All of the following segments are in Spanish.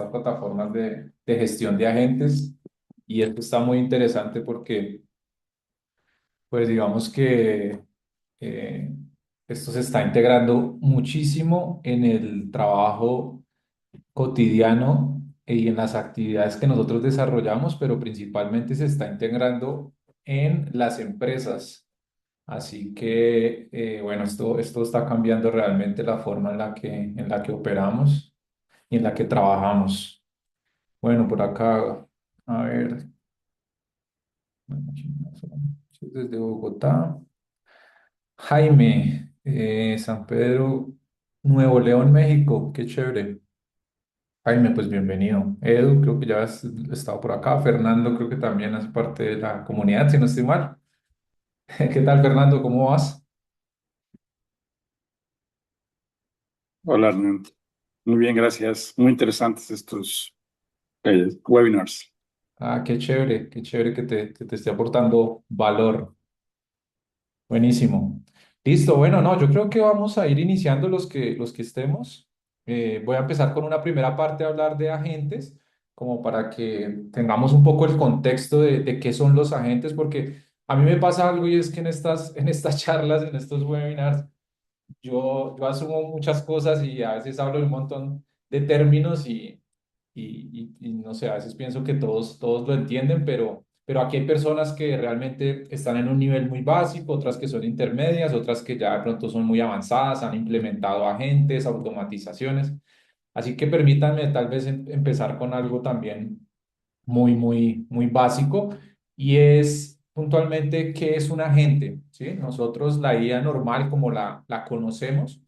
nuevas plataformas de gestión de agentes. Y esto está muy interesante porque, pues digamos que eh, esto se está integrando muchísimo en el trabajo cotidiano y en las actividades que nosotros desarrollamos, pero principalmente se está integrando en las empresas. Así que, bueno, esto está cambiando realmente la forma en la que operamos y en la que trabajamos. Bueno, por acá, a ver, desde Bogotá. Jaime, San Pedro, Nuevo León, México, qué chévere. Jaime, pues bienvenido. Edu, creo que ya has estado por acá. Fernando, creo que también hace parte de la comunidad, si no estoy mal. ¿Qué tal, Fernando? ¿Cómo vas? Hola, Arnold. Muy bien, gracias. Muy interesantes estos webinars. Ah, qué chévere que te esté aportando valor. Buenísimo. Listo, bueno, no, yo creo que vamos a ir iniciando los que estemos. Voy a empezar con una primera parte a hablar de agentes, como para que tengamos un poco el contexto de qué son los agentes, porque a mí me pasa algo y es que en estas charlas, en estos webinars, yo asumo muchas cosas y a veces hablo de un montón de términos y no sé, a veces pienso que todos lo entienden, pero aquí hay personas que realmente están en un nivel muy básico, otras que son intermedias, otras que ya de pronto son muy avanzadas, han implementado agentes, automatizaciones. Así que permítanme tal vez empezar con algo también muy básico y es puntualmente qué es un agente, ¿sí? Nosotros la IA normal como la conocemos,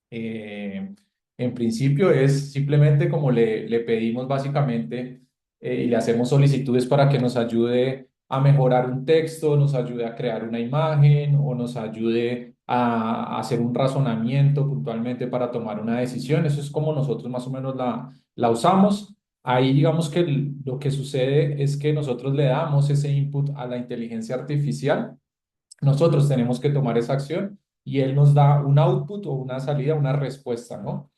eh, en principio es simplemente como le pedimos básicamente y le hacemos solicitudes para que nos ayude a mejorar un texto, nos ayude a crear una imagen o nos ayude a hacer un razonamiento puntualmente para tomar una decisión. Eso es como nosotros más o menos la usamos. Ahí digamos que lo que sucede es que nosotros le damos ese input a la inteligencia artificial, nosotros tenemos que tomar esa acción y él nos da un output o una salida, una respuesta, ¿no?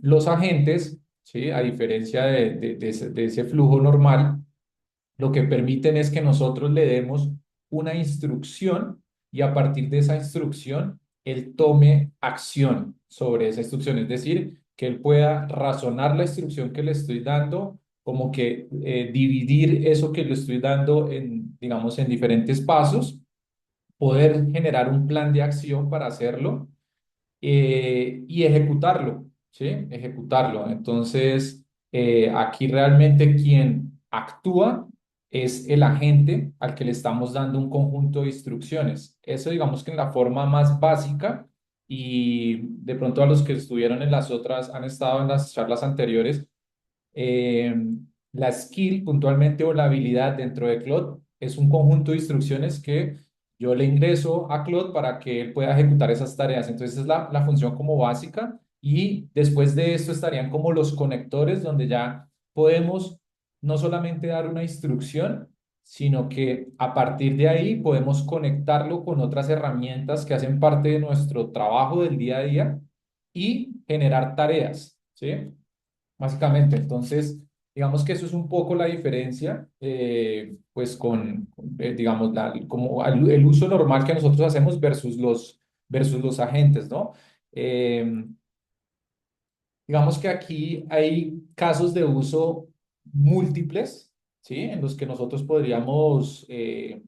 Los agentes, ¿sí? A diferencia de ese flujo normal, lo que permiten es que nosotros le demos una instrucción y a partir de esa instrucción, él tome acción sobre esa instrucción, es decir, que él pueda razonar la instrucción que le estoy dando, como que dividir eso que le estoy dando en, digamos, en diferentes pasos, poder generar un plan de acción para hacerlo y ejecutarlo, ¿sí? Ejecutarlo. Entonces, aquí realmente quien actúa es el agente al que le estamos dando un conjunto de instrucciones. Eso digamos que en la forma más básica y de pronto a los que estuvieron en las otras, han estado en las charlas anteriores, eh, la skill puntualmente o la habilidad dentro de Claude es un conjunto de instrucciones que yo le ingreso a Claude para que él pueda ejecutar esas tareas. Entonces es la función como básica y después de esto estarían como los conectores donde ya podemos no solamente dar una instrucción, sino que a partir de ahí podemos conectarlo con otras herramientas que hacen parte de nuestro trabajo del día a día y generar tareas, ¿sí? Básicamente, entonces, digamos que eso es un poco la diferencia, pues digamos, como el uso normal que nosotros hacemos versus los agentes, ¿no? Eh, digamos que aquí hay casos de uso múltiples, ¿sí? En los que nosotros podríamos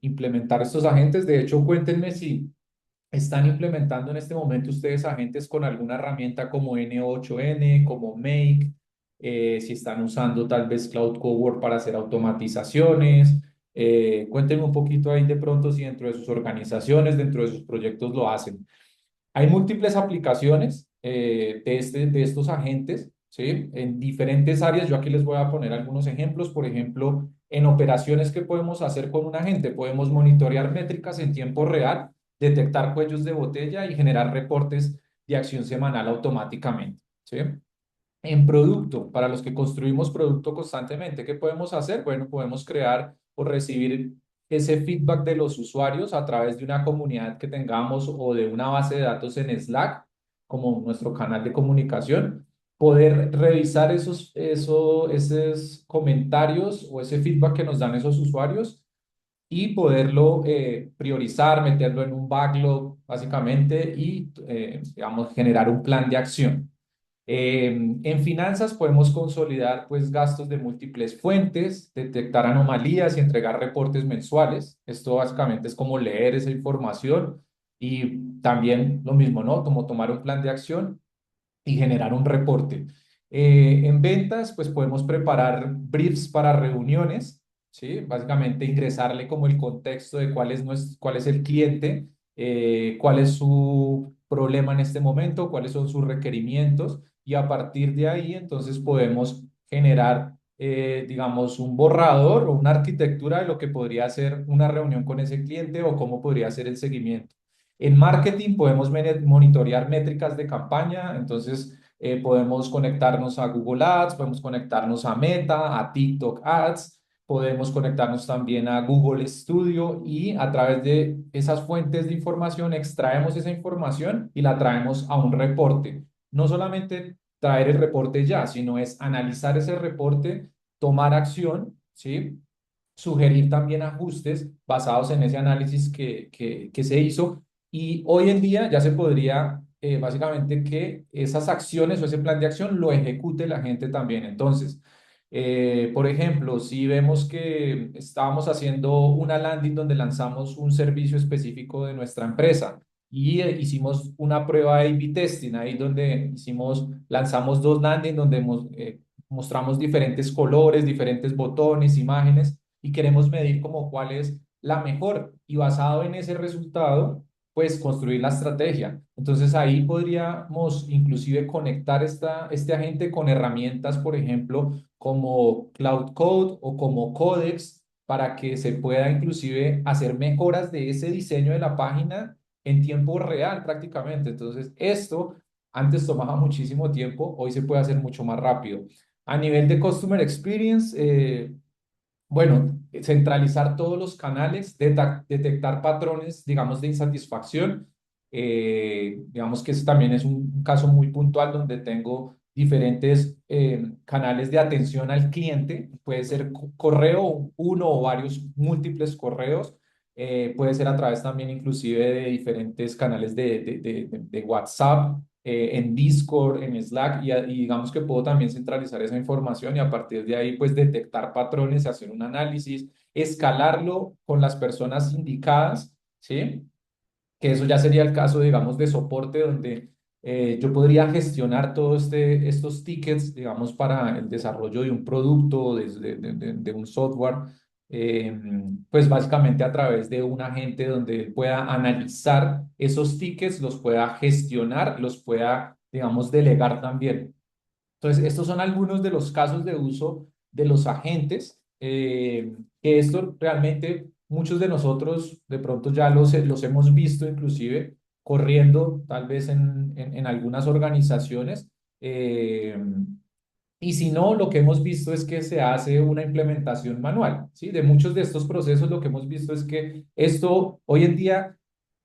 implementar estos agentes. De hecho, cuéntenme si están implementando en este momento ustedes agentes con alguna herramienta como N8N, como Make, si están usando tal vez Cloud Cowork para hacer automatizaciones. Cuéntenme un poquito ahí de pronto si dentro de sus organizaciones, dentro de sus proyectos lo hacen. Hay múltiples aplicaciones de estos agentes, ¿sí? En diferentes áreas. Yo aquí les voy a poner algunos ejemplos. Por ejemplo, en operaciones que podemos hacer con un agente, podemos monitorear métricas en tiempo real, detectar cuellos de botella y generar reportes de acción semanal automáticamente, ¿sí? En producto, para los que construimos producto constantemente, ¿qué podemos hacer? Bueno, podemos crear o recibir ese feedback de los usuarios a través de una comunidad que tengamos o de una base de datos en Slack, como nuestro canal de comunicación. poder revisar esos comentarios o ese feedback que nos dan esos usuarios y poderlo priorizar, meterlo en un backlog básicamente y, digamos, generar un plan de acción. En finanzas podemos consolidar pues gastos de múltiples fuentes, detectar anomalías y entregar reportes mensuales. Esto básicamente es como leer esa información y también lo mismo, ¿no? Como tomar un plan de acción y generar un reporte. En ventas, pues podemos preparar briefs para reuniones, ¿sí? Básicamente ingresarle como el contexto de cuál es el cliente, cuál es su problema en este momento, cuáles son sus requerimientos y a partir de ahí entonces podemos generar, digamos, un borrador o una arquitectura de lo que podría ser una reunión con ese cliente o cómo podría ser el seguimiento. En marketing podemos monitorear métricas de campaña, entonces podemos conectarnos a Google Ads, podemos conectarnos a Meta, a TikTok Ads, podemos conectarnos también a Google Studio y a través de esas fuentes de información extraemos esa información y la traemos a un reporte. No solamente traer el reporte ya, sino es analizar ese reporte, tomar acción, ¿sí? Sugerir también ajustes basados en ese análisis que se hizo y hoy en día ya se podría, básicamente, que esas acciones o ese plan de acción lo ejecute la gente también. Entonces, por ejemplo, si vemos que estábamos haciendo una landing donde lanzamos un servicio específico de nuestra empresa y hicimos una prueba de A/B testing, ahí donde lanzamos dos landing donde mostramos diferentes colores, diferentes botones, imágenes y queremos medir como cuál es la mejor y basado en ese resultado pues construir la estrategia. Entonces ahí podríamos inclusive conectar este agente con herramientas, por ejemplo, como Cloud Code o como Codex, para que se pueda inclusive hacer mejoras de ese diseño de la página en tiempo real prácticamente. Entonces esto antes tomaba muchísimo tiempo, hoy se puede hacer mucho más rápido. A nivel de Customer Experience, bueno, centralizar todos los canales, detectar patrones, digamos, de insatisfacción. Digamos que eso también es un caso muy puntual donde tengo diferentes canales de atención al cliente. Puede ser correo, uno o varios múltiples correos. Puede ser a través también inclusive de diferentes canales de WhatsApp, en Discord, en Slack, y digamos que puedo también centralizar esa información y a partir de ahí, pues detectar patrones, hacer un análisis, escalarlo con las personas indicadas, ¿sí? Que eso ya sería el caso, digamos, de soporte, donde yo podría gestionar todos estos tickets, digamos, para el desarrollo de un producto, de un software, eh, pues básicamente a través de un agente donde él pueda analizar esos tickets, los pueda gestionar, los pueda, digamos, delegar también. Entonces, estos son algunos de los casos de uso de los agentes, que esto realmente muchos de nosotros de pronto ya los hemos visto inclusive corriendo tal vez en algunas organizaciones. eh, y si no, lo que hemos visto es que se hace una implementación manual, ¿sí? De muchos de estos procesos, lo que hemos visto es que esto hoy en día,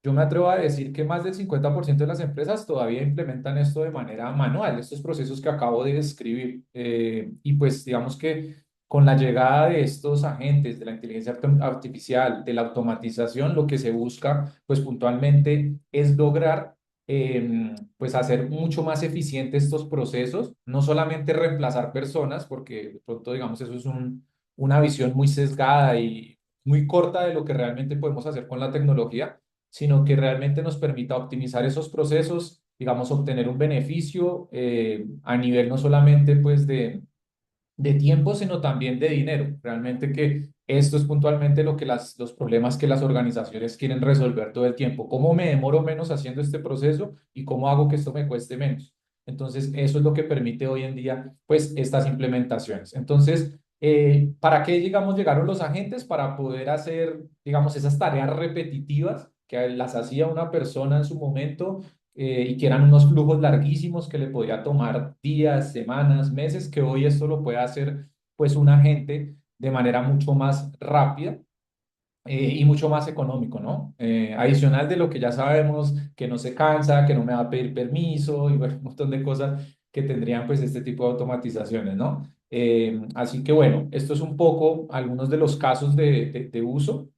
yo me atrevo a decir que más del 50% de las empresas todavía implementan esto de manera manual, estos procesos que acabo de describir. Y pues digamos que con la llegada de estos agentes, de la inteligencia artificial, de la automatización, lo que se busca, pues puntualmente es lograr pues hacer mucho más eficientes estos procesos, no solamente reemplazar personas, porque de pronto, digamos, eso es una visión muy sesgada y muy corta de lo que realmente podemos hacer con la tecnología, sino que realmente nos permita optimizar esos procesos, digamos, obtener un beneficio a nivel no solamente pues de tiempo, sino también de dinero. Realmente que esto es puntualmente lo que los problemas que las organizaciones quieren resolver todo el tiempo. ¿Cómo me demoro menos haciendo este proceso y cómo hago que esto me cueste menos? Entonces, eso es lo que permite hoy en día, pues, estas implementaciones. Entonces, ¿para qué, digamos, llegaron los agentes? Para poder hacer, digamos, esas tareas repetitivas que las hacía una persona en su momento y que eran unos flujos larguísimos que le podía tomar días, semanas, meses, que hoy esto lo puede hacer pues un agente de manera mucho más rápida y mucho más económico, ¿no? Adicional de lo que ya sabemos, que no se cansa, que no me va a pedir permiso y bueno, un montón de cosas. que tendrían pues este tipo de automatizaciones, ¿no? Así que bueno, esto es un poco algunos de los casos de uso.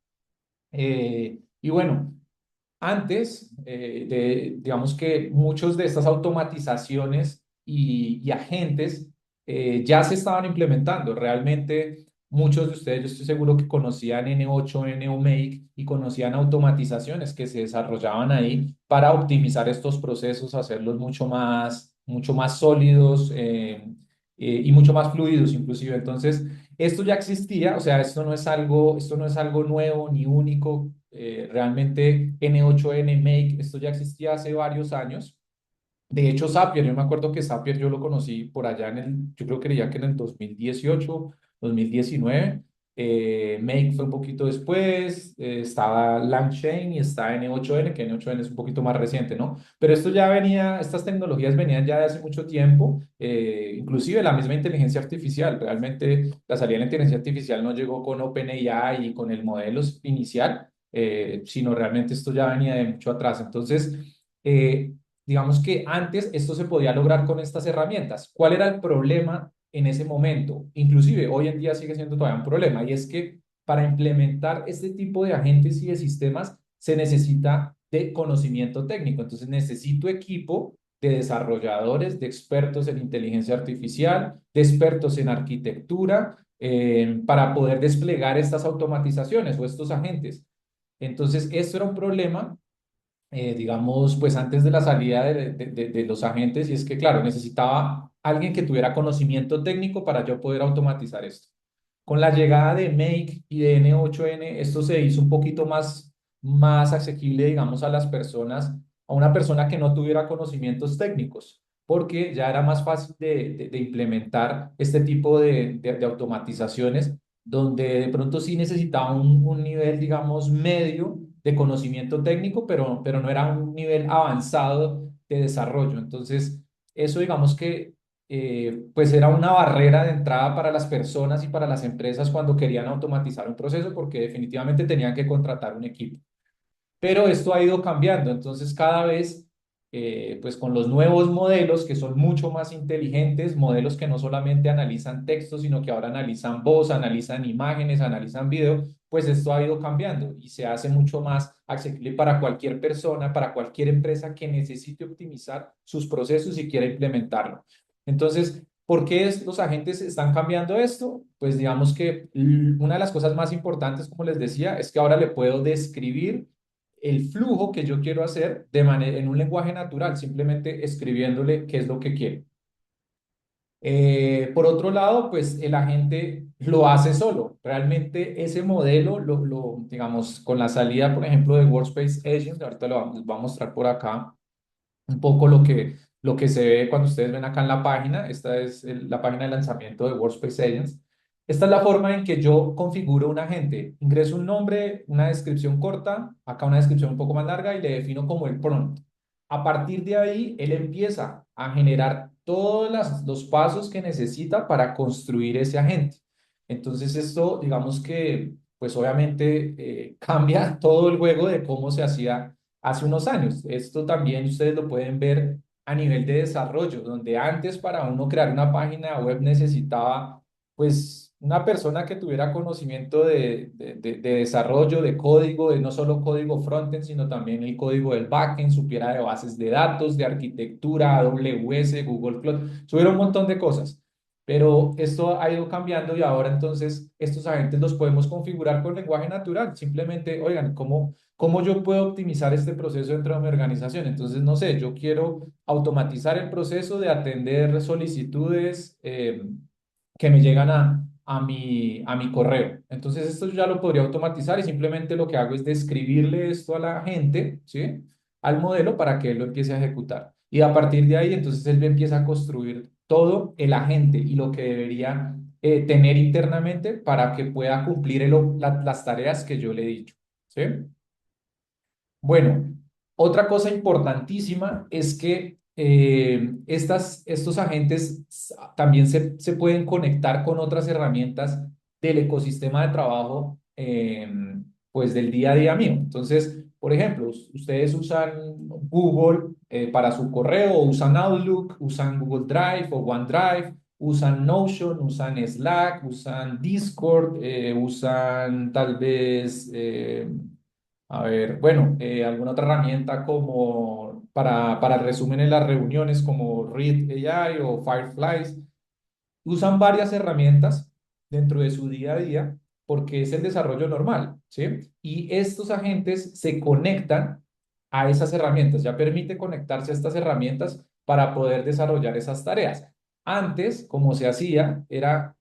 Y bueno, antes, digamos que muchos de estas automatizaciones y agentes ya se estaban implementando. Realmente, muchos de ustedes, yo estoy seguro que conocían N8, Make y conocían automatizaciones que se desarrollaban ahí para optimizar estos procesos, hacerlos mucho más sólidos y mucho más fluidos, inclusive. Entonces, esto ya existía, o sea, esto no es algo nuevo ni único. Realmente N8N Make, esto ya existía hace varios años. De hecho, Zapier, yo me acuerdo que Zapier yo lo conocí por allá yo creo que diría que en el 2018, 2019. Make fue un poquito después, estaba LangChain y está N8N, que N8N es un poquito más reciente, ¿no? Pero esto ya venía, estas tecnologías venían ya de hace mucho tiempo, inclusive la misma inteligencia artificial. Realmente la salida de la inteligencia artificial no llegó con OpenAI y con el modelo inicial, sino realmente esto ya venía de mucho atrás. Entonces, digamos que antes esto se podía lograr con estas herramientas. ¿Cuál era el problema en ese momento? Inclusive hoy en día sigue siendo todavía un problema, y es que para implementar este tipo de agentes y de sistemas se necesita de conocimiento técnico. Entonces necesito equipo de desarrolladores, de expertos en inteligencia artificial, de expertos en arquitectura, para poder desplegar estas automatizaciones o estos agentes. Entonces, esto era un problema, digamos, pues antes de la salida de los agentes, y es que, claro, necesitaba alguien que tuviera conocimiento técnico para yo poder automatizar esto. Con la llegada de Make y de N8N, esto se hizo un poquito más asequible, digamos, a las personas, a una persona que no tuviera conocimientos técnicos, porque ya era más fácil de implementar este tipo de automatizaciones, donde de pronto sí necesitaba un nivel, digamos, medio de conocimiento técnico, pero no era un nivel avanzado de desarrollo. Entonces, eso digamos que pues era una barrera de entrada para las personas y para las empresas cuando querían automatizar un proceso, porque definitivamente tenían que contratar un equipo. Pero esto ha ido cambiando, entonces cada vez, pues con los nuevos modelos que son mucho más inteligentes, modelos que no solamente analizan texto, sino que ahora analizan voz, analizan imágenes, analizan video, pues esto ha ido cambiando y se hace mucho más accesible para cualquier persona, para cualquier empresa que necesite optimizar sus procesos y quiera implementarlo. Entonces, ¿por qué los agentes están cambiando esto? Pues digamos que una de las cosas más importantes, como les decía, es que ahora le puedo describir el flujo que yo quiero hacer de manera, en un lenguaje natural, simplemente escribiéndole qué es lo que quiero. Por otro lado, pues el agente lo hace solo. Realmente ese modelo, digamos, con la salida, por ejemplo, de Workspace Agent, ahorita les voy a mostrar por acá un poco lo que se ve cuando ustedes ven acá en la página. Esta es la página de lanzamiento de Workspace Agents. Esta es la forma en que yo configuro un agente. Ingreso un nombre, una descripción corta, acá una descripción un poco más larga y le defino como el prompt. A partir de ahí, él empieza a generar todos los pasos que necesita para construir ese agente. Entonces, esto, digamos que, pues obviamente cambia todo el juego de cómo se hacía hace unos años. Esto también ustedes lo pueden ver a nivel de desarrollo, donde antes para uno crear una página web necesitaba pues una persona que tuviera conocimiento de desarrollo, de código, de no solo código frontend, sino también el código del backend, supiera de bases de datos, de arquitectura, AWS, Google Cloud, supiera un montón de cosas. Pero esto ha ido cambiando y ahora entonces estos agentes los podemos configurar con lenguaje natural. Simplemente, oigan, ¿cómo yo puedo optimizar este proceso dentro de mi organización? Entonces, no sé, yo quiero automatizar el proceso de atender solicitudes que me llegan a mi correo. Entonces, esto yo ya lo podría automatizar y simplemente lo que hago es describirle esto a la gente, ¿sí? Al modelo para que él lo empiece a ejecutar. Y a partir de ahí, entonces él empieza a construir todo el agente y lo que debería tener internamente para que pueda cumplir las tareas que yo le he dicho, ¿sí? Bueno, otra cosa importantísima es que estos agentes también se pueden conectar con otras herramientas del ecosistema de trabajo, pues del día a día mío. Entonces, Por ejemplo, ustedes usan Google para su correo, o usan Outlook, usan Google Drive o OneDrive, usan Notion, usan Slack, usan Discord, usan tal vez, a ver, bueno, alguna otra herramienta como para resumen en las reuniones como Read AI o Fireflies. Usan varias herramientas dentro de su día a día porque es el desarrollo normal, ¿sí? Y estos agentes se conectan a esas herramientas, ya permite conectarse a estas herramientas para poder desarrollar esas tareas. Antes, como se hacía, era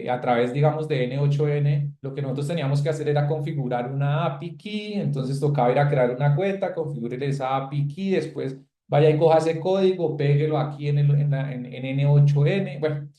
a través, digamos, de N8N, lo que nosotros teníamos que hacer era configurar una API key, entonces tocaba ir a crear una cuenta, configurar esa API key, después vaya y coja ese código, péguelo aquí en N8N, bueno,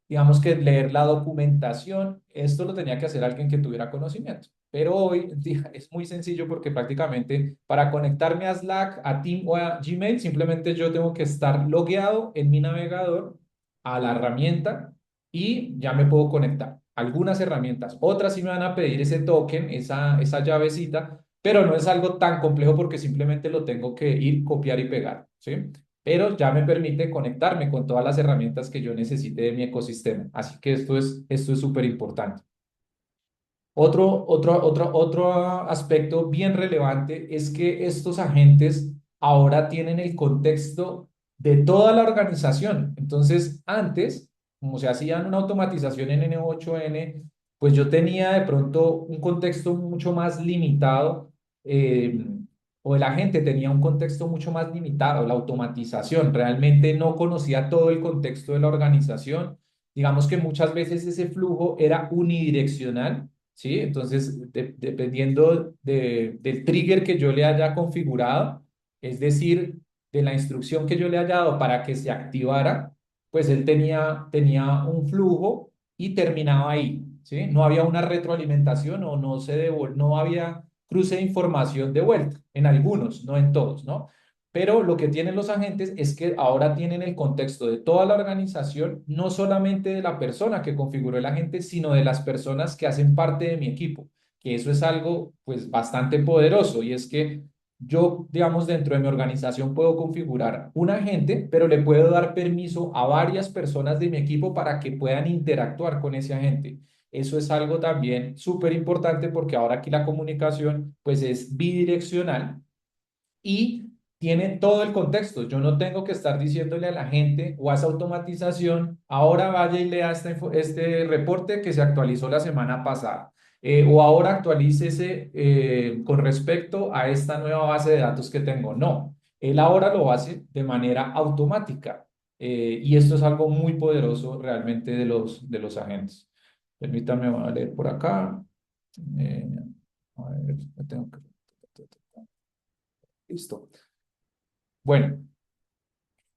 digamos que leer la documentación, esto lo tenía que hacer alguien que tuviera conocimiento. Pero hoy en día es muy sencillo porque prácticamente para conectarme a Slack, a Team o a Gmail, simplemente yo tengo que estar logueado en mi navegador a la herramienta y ya me puedo conectar. Algunas herramientas, otras sí me van a pedir ese token, esa llavecita, pero no es algo tan complejo porque simplemente lo tengo que ir, copiar y pegar, ¿sí? Pero ya me permite conectarme con todas las herramientas que yo necesite de mi ecosistema. Así que esto es súper importante. Otro aspecto bien relevante es que estos agentes ahora tienen el contexto de toda la organización. Entonces, antes, como se hacía una automatización en N8N, pues yo tenía de pronto un contexto mucho más limitado, eh, o el agente tenía un contexto mucho más limitado, la automatización. Realmente no conocía todo el contexto de la organización. Digamos que muchas veces ese flujo era unidireccional. ¿Sí? Entonces, dependiendo del trigger que yo le haya configurado, es decir, de la instrucción que yo le haya dado para que se activara, pues él tenía un flujo y terminaba ahí, ¿sí? No había una retroalimentación o no había cruce de información de vuelta, en algunos, no en todos, ¿no? Pero lo que tienen los agentes es que ahora tienen el contexto de toda la organización, no solamente de la persona que configuró el agente, sino de las personas que hacen parte de mi equipo, que eso es algo pues bastante poderoso y es que yo, digamos, dentro de mi organización puedo configurar un agente, pero le puedo dar permiso a varias personas de mi equipo para que puedan interactuar con ese agente. Eso es algo también súper importante porque ahora aquí la comunicación pues es bidireccional y tiene todo el contexto. Yo no tengo que estar diciéndole a la gente o a esa automatización, ahora vaya y lea este reporte que se actualizó la semana pasada. O ahora actualícese con respecto a esta nueva base de datos que tengo. No, él ahora lo hace de manera automática. Y esto es algo muy poderoso realmente de los agentes. Permítanme, voy a leer por acá. Eh, a ver, tengo que... Listo. Bueno,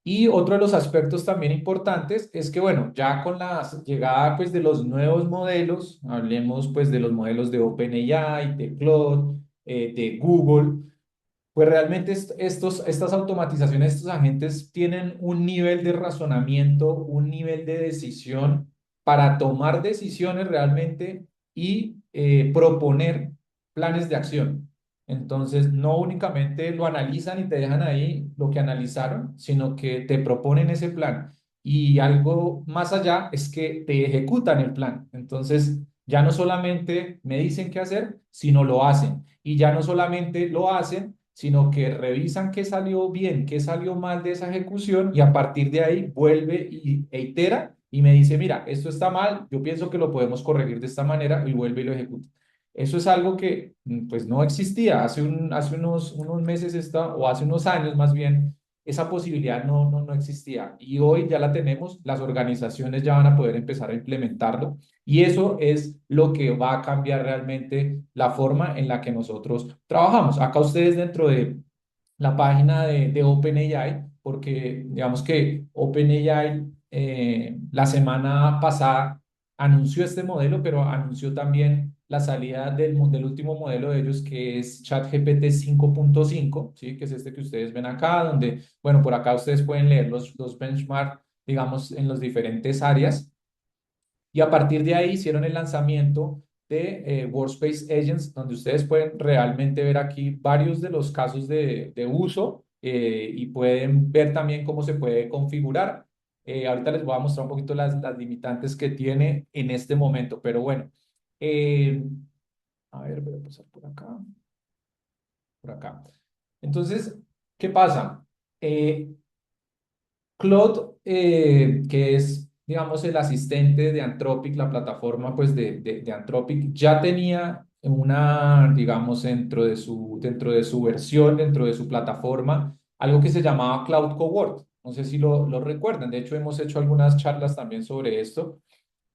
y otro de los aspectos también importantes es que, bueno, ya con la llegada pues de los nuevos modelos, hablemos pues de los modelos de OpenAI, de Claude, de Google, pues realmente estas automatizaciones, estos agentes tienen un nivel de razonamiento, un nivel de decisión para tomar decisiones realmente y proponer planes de acción. Entonces, no únicamente lo analizan y te dejan ahí lo que analizaron, sino que te proponen ese plan. Y algo más allá es que te ejecutan el plan. Entonces, ya no solamente me dicen qué hacer, sino lo hacen. Y ya no solamente lo hacen, sino que revisan qué salió bien, qué salió mal de esa ejecución y a partir de ahí vuelve e itera y me dice, mira, esto está mal, yo pienso que lo podemos corregir de esta manera y vuelve y lo ejecuta. Eso es algo que pues no existía hace unos meses o hace unos años más bien, esa posibilidad no existía y hoy ya la tenemos, las organizaciones ya van a poder empezar a implementarlo y eso es lo que va a cambiar realmente la forma en la que nosotros trabajamos. Acá ustedes dentro de la página de OpenAI, porque digamos que OpenAI la semana pasada anunció este modelo, pero anunció también la salida del último modelo de ellos, que es ChatGPT 5.5, ¿sí? Que es este que ustedes ven acá, donde, bueno, por acá ustedes pueden leer los benchmarks, digamos, en las diferentes áreas. Y a partir de ahí hicieron el lanzamiento de Workspace Agents, donde ustedes pueden realmente ver aquí varios de los casos de uso y pueden ver también cómo se puede configurar. Ahorita les voy a mostrar un poquito las limitantes que tiene en este momento, pero bueno, eh, a ver, voy a pasar por acá, por acá. Entonces, ¿qué pasa? Eh, Claude, que es, digamos, el asistente de Anthropic, la plataforma pues, de Anthropic, ya tenía una, digamos, dentro de su versión, dentro de su plataforma, algo que se llamaba Cloud Cowork. No sé si lo recuerdan. De hecho, hemos hecho algunas charlas también sobre esto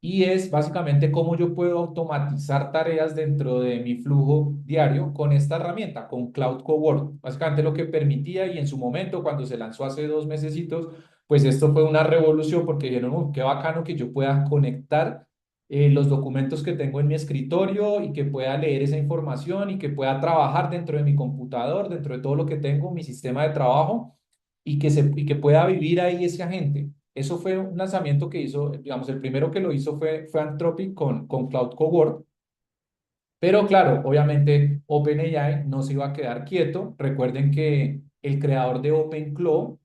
y es básicamente cómo yo puedo automatizar tareas dentro de mi flujo diario con esta herramienta, con Cloud Cowork. Básicamente lo que permitía y en su momento, cuando se lanzó hace 2 mesecitos, pues esto fue una revolución porque dijeron, qué bacano que yo pueda conectar los documentos que tengo en mi escritorio y que pueda leer esa información y que pueda trabajar dentro de mi computador, dentro de todo lo que tengo, mi sistema de trabajo y que pueda vivir ahí ese agente. Eso fue un lanzamiento que hizo, digamos, el primero que lo hizo fue Anthropic con Cloud Cowork, pero claro, obviamente OpenAI no se iba a quedar quieto. Recuerden que el creador de OpenClaw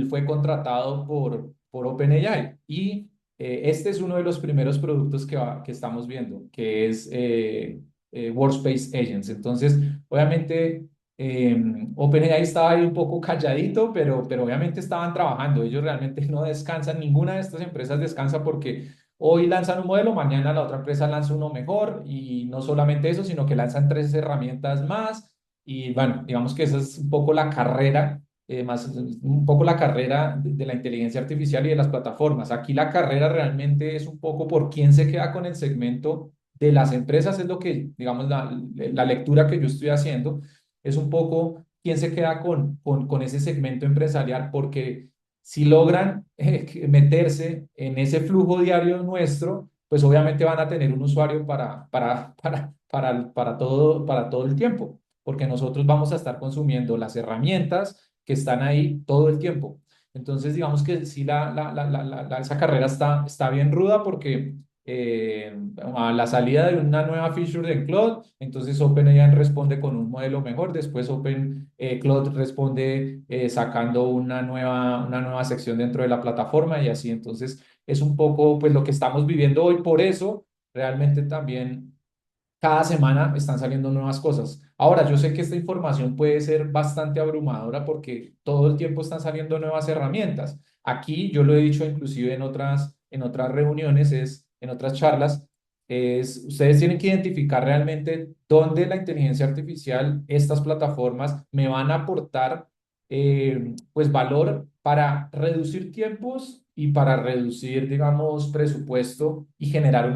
fue contratado por OpenAI y este es uno de los primeros productos que estamos viendo, que es Workspace Agents. Entonces, obviamente, OpenAI estaba ahí un poco calladito, pero obviamente estaban trabajando. Ellos realmente no descansan. Ninguna de estas empresas descansa porque hoy lanzan un modelo, mañana la otra empresa lanza uno mejor y no solamente eso, sino que lanzan tres herramientas más y bueno, digamos que esa es un poco la carrera, un poco la carrera de la inteligencia artificial y de las plataformas. Aquí la carrera realmente es un poco por quién se queda con el segmento de las empresas, es lo que, digamos, la lectura que yo estoy haciendo, es un poco quién se queda con ese segmento empresarial, porque si logran meterse en ese flujo diario nuestro, pues obviamente van a tener un usuario para todo el tiempo, porque nosotros vamos a estar consumiendo las herramientas que están ahí todo el tiempo. Entonces, digamos que sí, esa carrera está bien ruda porque a la salida de una nueva feature de Claude, entonces OpenAI responde con un modelo mejor, después Claude responde sacando una nueva sección dentro de la plataforma y así. Entonces, es un poco pues lo que estamos viviendo hoy. Por eso, realmente también cada semana están saliendo nuevas cosas. Ahora, yo sé que esta información puede ser bastante abrumadora porque todo el tiempo están saliendo nuevas herramientas. Aquí, yo lo he dicho inclusive en otras reuniones, en otras charlas, ustedes tienen que identificar realmente dónde la inteligencia artificial, estas plataformas, me van a aportar pues valor para reducir tiempos y para reducir, digamos, presupuesto y generar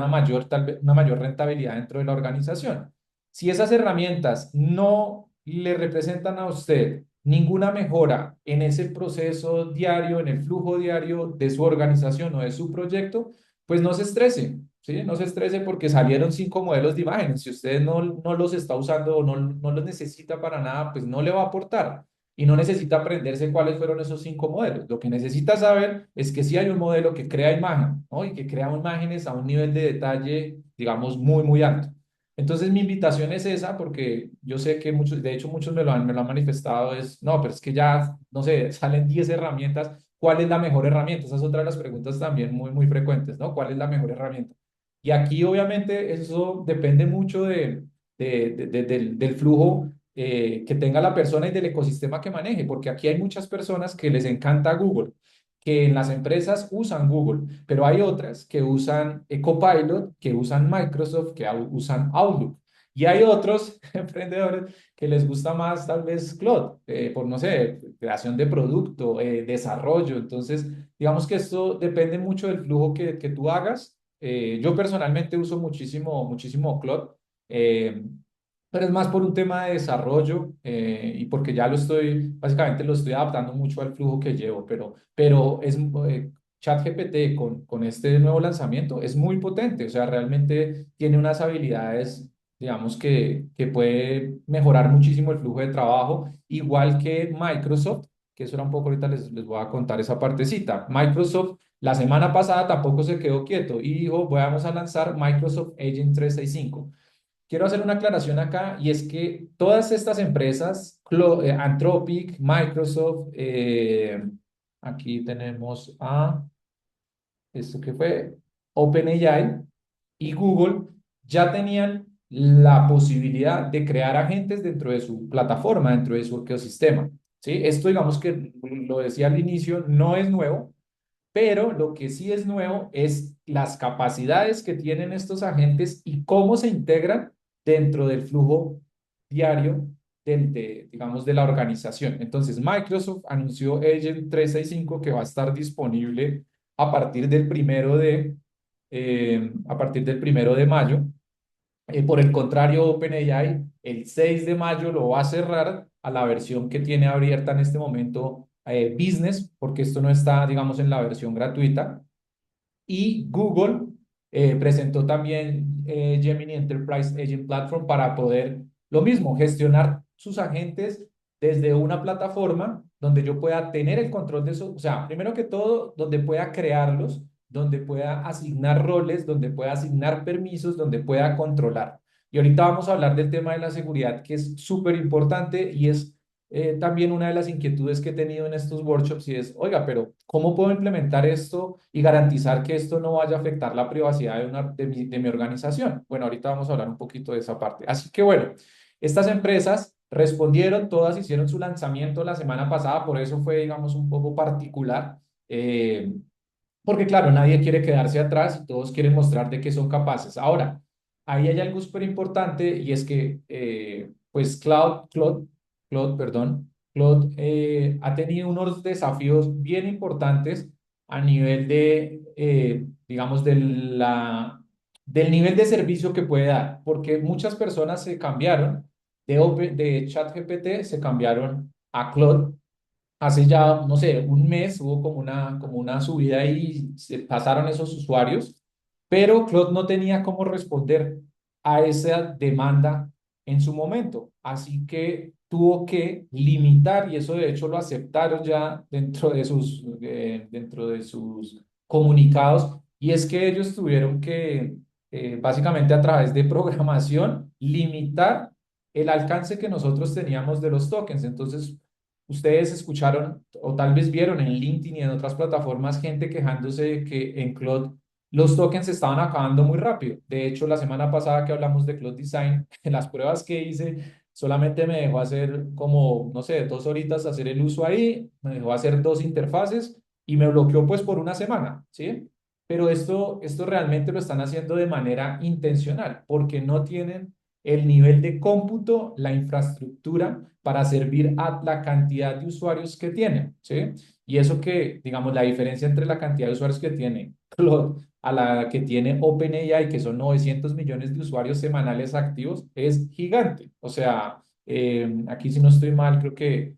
tal vez, una mayor rentabilidad dentro de la organización. Si esas herramientas no le representan a usted ninguna mejora en ese proceso diario, en el flujo diario de su organización o de su proyecto, pues no se estrese, ¿sí? No se estrese porque salieron 5 modelos de imágenes. Si usted no los está usando o no los necesita para nada, pues no le va a aportar y no necesita aprenderse cuáles fueron esos 5 modelos. Lo que necesita saber es que si hay un modelo que crea imagen, ¿no? Y que crea imágenes a un nivel de detalle, digamos, muy, muy alto. Entonces, mi invitación es esa, porque yo sé que muchos, de hecho, muchos me lo han manifestado, es, no, pero es que ya, no sé, salen 10 herramientas, ¿cuál es la mejor herramienta? Esa es otra de las preguntas también muy, muy frecuentes, ¿no? ¿Cuál es la mejor herramienta? Y aquí, obviamente, eso depende mucho del flujo que tenga la persona y del ecosistema que maneje, porque aquí hay muchas personas que les encanta Google, que en las empresas usan Google, pero hay otras que usan Copilot, que usan Microsoft, que usan Outlook. Y hay otros emprendedores que les gusta más tal vez Claude, por no sé, creación de producto, desarrollo. Entonces, digamos que esto depende mucho del flujo que tú hagas. Yo personalmente uso muchísimo, muchísimo Claude. Eh, pero es más por un tema de desarrollo y porque ya básicamente lo estoy adaptando mucho al flujo que llevo, pero ChatGPT con este nuevo lanzamiento es muy potente, o sea, realmente tiene unas habilidades, digamos, que puede mejorar muchísimo el flujo de trabajo, igual que Microsoft, que eso era un poco, ahorita les voy a contar esa partecita. Microsoft La semana pasada tampoco se quedó quieto y dijo, vamos a lanzar Microsoft Agent 365. Quiero hacer una aclaración acá y es que todas estas empresas, Anthropic, Microsoft, aquí tenemos a esto que fue OpenAI y Google, ya tenían la posibilidad de crear agentes dentro de su plataforma, dentro de su ecosistema. ¿Sí? Esto, digamos que lo decía al inicio, no es nuevo, pero lo que sí es nuevo es las capacidades que tienen estos agentes y cómo se integran dentro del flujo diario digamos, de la organización. Entonces, Microsoft anunció Agent 365 que va a estar disponible a partir del a partir del primero de mayo. Por el contrario, OpenAI el 6 de mayo lo va a cerrar a la versión que tiene abierta en este momento Business, porque esto no está, digamos, en la versión gratuita. Y Google presentó también Gemini Enterprise Agent Platform para poder, lo mismo, gestionar sus agentes desde una plataforma donde yo pueda tener el control de eso, o sea, primero que todo, donde pueda crearlos, donde pueda asignar roles, donde pueda asignar permisos, donde pueda controlar. Y ahorita vamos a hablar del tema de la seguridad, que es súper importante y es también una de las inquietudes que he tenido en estos workshops y es, oiga, pero ¿cómo puedo implementar esto y garantizar que esto no vaya a afectar la privacidad de mi organización? Bueno, ahorita vamos a hablar un poquito de esa parte. Así que bueno, estas empresas respondieron, todas hicieron su lanzamiento la semana pasada, por eso fue, digamos, un poco particular. Porque claro, nadie quiere quedarse atrás y todos quieren mostrar de qué son capaces. Ahora, ahí hay algo súper importante y es que, pues, Claude, ha tenido unos desafíos bien importantes a nivel digamos, del nivel de servicio que puede dar, porque muchas personas se cambiaron de ChatGPT, se cambiaron a Claude hace ya, no sé, un mes hubo como una subida y se pasaron esos usuarios, pero Claude no tenía cómo responder a esa demanda en su momento. Así que tuvo que limitar, y eso de hecho lo aceptaron ya dentro de sus comunicados, y es que ellos tuvieron que, básicamente a través de programación, limitar el alcance que nosotros teníamos de los tokens. Entonces, ustedes escucharon o tal vez vieron en LinkedIn y en otras plataformas gente quejándose de que en Claude los tokens se estaban acabando muy rápido. De hecho, la semana pasada que hablamos de Claude Design, en las pruebas que hice, solamente me dejó hacer como, no sé, 2 horitas hacer el uso ahí, me dejó hacer 2 interfaces y me bloqueó pues por una semana, ¿sí? Pero esto realmente lo están haciendo de manera intencional porque no tienen el nivel de cómputo, la infraestructura para servir a la cantidad de usuarios que tienen, ¿sí? Y eso que, digamos, la diferencia entre la cantidad de usuarios que tiene Claude a la que tiene OpenAI, que son 900 millones de usuarios semanales activos, es gigante. O sea, aquí si no estoy mal, creo que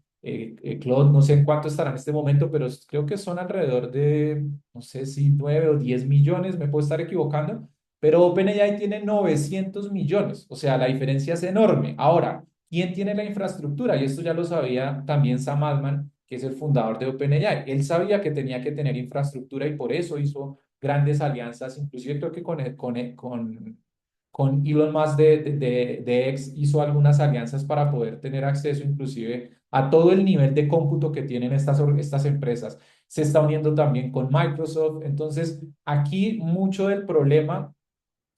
Claude, no sé en cuánto estará en este momento, pero creo que son alrededor de, no sé si 9 o 10 millones, me puedo estar equivocando, pero OpenAI tiene 900 millones, o sea, la diferencia es enorme. Ahora, ¿quién tiene la infraestructura? Y esto ya lo sabía también Sam Altman, que es el fundador de OpenAI. Él sabía que tenía que tener infraestructura y por eso hizo grandes alianzas, inclusive creo que con Elon Musk de X hizo algunas alianzas para poder tener acceso inclusive a todo el nivel de cómputo que tienen estas empresas. Se está uniendo también con Microsoft. Entonces, aquí mucho del problema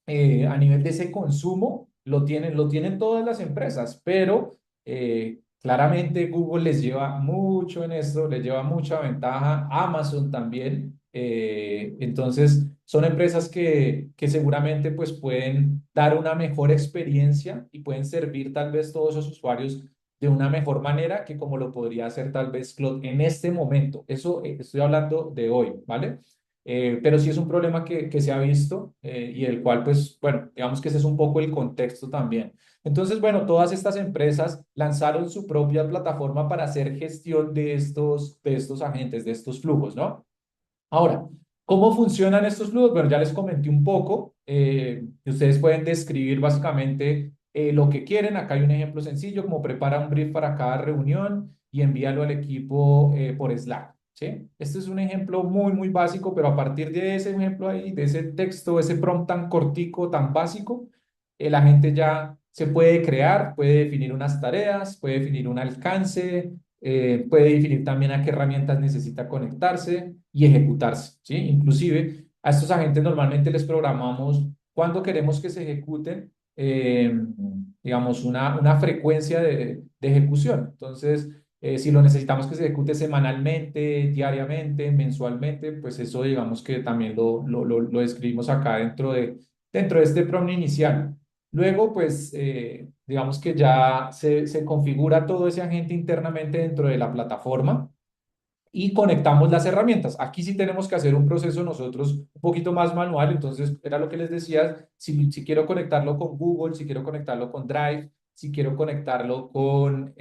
a nivel de ese consumo lo tienen todas las empresas, pero claramente Google les lleva mucho en esto, les lleva mucha ventaja, Amazon también. Entonces, son empresas que seguramente pues pueden dar una mejor experiencia y pueden servir tal vez todos esos usuarios de una mejor manera que como lo podría hacer tal vez Claude en este momento. Eso estoy hablando de hoy, ¿vale? Pero sí es un problema que se ha visto y el cual, pues, bueno, digamos que ese es un poco el contexto también. Entonces, bueno, todas estas empresas lanzaron su propia plataforma para hacer gestión de estos agentes, de estos flujos, ¿no? Ahora, ¿cómo funcionan estos flujos? Bueno, ya les comenté un poco. Ustedes pueden describir básicamente lo que quieren. Acá hay un ejemplo sencillo, como prepara un brief para cada reunión y envíalo al equipo por Slack. ¿sí? Este es un ejemplo muy, muy básico, pero a partir de ese ejemplo ahí, de ese texto, ese prompt tan cortico, tan básico, el agente ya se puede crear, puede definir unas tareas, puede definir un alcance, puede definir también a qué herramientas necesita conectarse y ejecutarse, ¿sí? Inclusive a estos agentes normalmente les programamos cuándo queremos que se ejecuten, digamos, una frecuencia de ejecución. Entonces, si lo necesitamos que se ejecute semanalmente, diariamente, mensualmente, pues eso digamos que también lo escribimos acá dentro de este prompt inicial. Luego, pues digamos que ya se configura todo ese agente internamente dentro de la plataforma y conectamos las herramientas. Aquí sí tenemos que hacer un proceso nosotros un poquito más manual, entonces era lo que les decía, si quiero conectarlo con Google, si quiero conectarlo con Drive, si quiero conectarlo con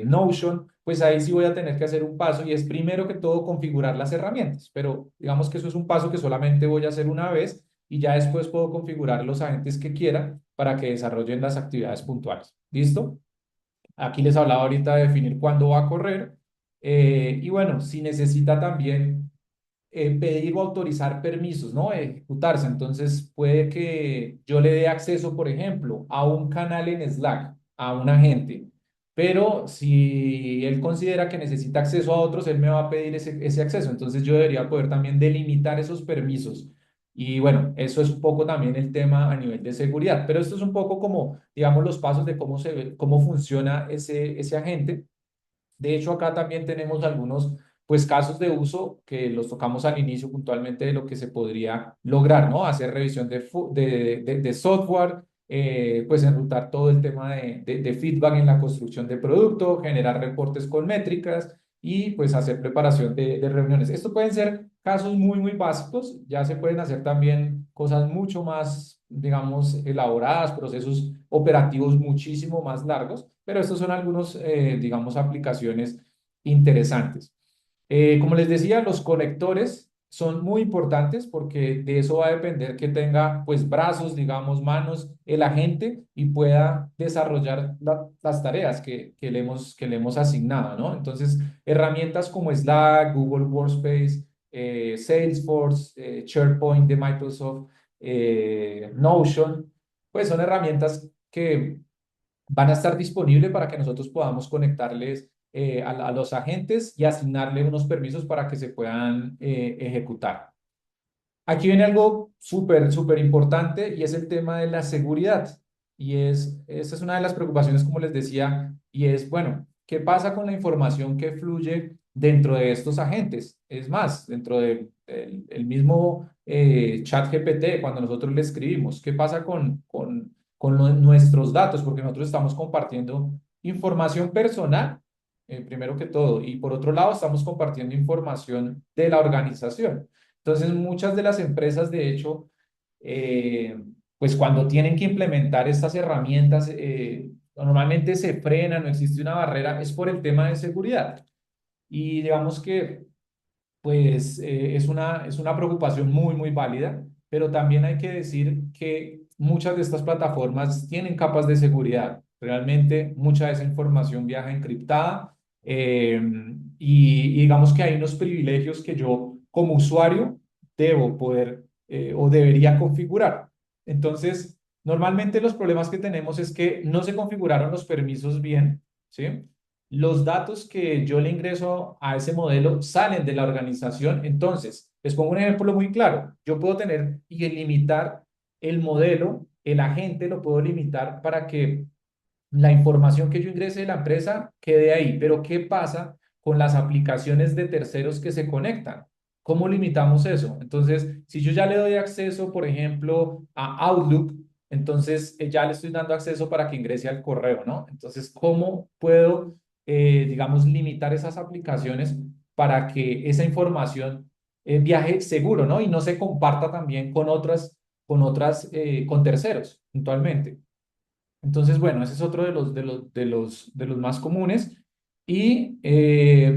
Notion, pues ahí sí voy a tener que hacer un paso y es primero que todo configurar las herramientas, pero digamos que eso es un paso que solamente voy a hacer una vez y ya después puedo configurar los agentes que quiera para que desarrollen las actividades puntuales. ¿Listo? Aquí les hablaba ahorita de definir cuándo va a correr. Y bueno, si necesita también pedir o autorizar permisos, ¿no? Ejecutarse. Entonces, puede que yo le dé acceso, por ejemplo, a un canal en Slack, a un agente. Pero si él considera que necesita acceso a otros, él me va a pedir ese acceso. Entonces, yo debería poder también delimitar esos permisos. Y bueno, eso es un poco también el tema a nivel de seguridad. Pero esto es un poco como, digamos, los pasos de cómo funciona ese agente. De hecho, acá también tenemos algunos pues casos de uso que los tocamos al inicio puntualmente de lo que se podría lograr, ¿no? Hacer revisión de software, pues enrutar todo el tema de feedback en la construcción de producto, generar reportes con métricas y pues hacer preparación de reuniones. Esto pueden ser casos muy, muy básicos, ya se pueden hacer también cosas mucho más, digamos, elaboradas, procesos operativos muchísimo más largos, pero estos son algunos, digamos, aplicaciones interesantes. Como les decía, los conectores son muy importantes porque de eso va a depender que tenga pues brazos, digamos, manos, el agente y pueda desarrollar las tareas que le hemos asignado, ¿no? Entonces, herramientas como Slack, Google Workspace, Salesforce, SharePoint de Microsoft, Notion, pues son herramientas que van a estar disponibles para que nosotros podamos conectarles a los agentes y asignarle unos permisos para que se puedan ejecutar. Aquí viene algo súper, súper importante y es el tema de la seguridad. Esta es una de las preocupaciones, como les decía, y es, bueno, ¿qué pasa con la información que fluye dentro de estos agentes? Es más, dentro del el mismo chat GPT, cuando nosotros le escribimos, ¿qué pasa con nuestros datos? Porque nosotros estamos compartiendo información personal, primero que todo, y por otro lado, estamos compartiendo información de la organización. Entonces, muchas de las empresas, de hecho, eh, pues cuando tienen que implementar estas herramientas, normalmente se frenan, no existe una barrera, es por el tema de seguridad. Y digamos que pues es una preocupación muy, muy válida, pero también hay que decir que muchas de estas plataformas tienen capas de seguridad. Realmente mucha de esa información viaja encriptada eh, y digamos que hay unos privilegios que yo como usuario debo poder o debería configurar. Entonces, normalmente los problemas que tenemos es que no se configuraron los permisos bien, ¿sí? Los datos que yo le ingreso a ese modelo salen de la organización. Entonces, les pongo un ejemplo muy claro. Yo puedo tener y limitar el modelo, el agente lo puedo limitar para que la información que yo ingrese de la empresa quede ahí. Pero ¿qué pasa con las aplicaciones de terceros que se conectan? ¿Cómo limitamos eso? Entonces, si yo ya le doy acceso, por ejemplo, a Outlook, entonces ya le estoy dando acceso para que ingrese al correo, ¿no? Entonces, ¿cómo puedo, digamos, limitar esas aplicaciones para que esa información viaje seguro, ¿no? Y no se comparta también con terceros, puntualmente. Entonces, bueno, ese es otro de los más comunes. Y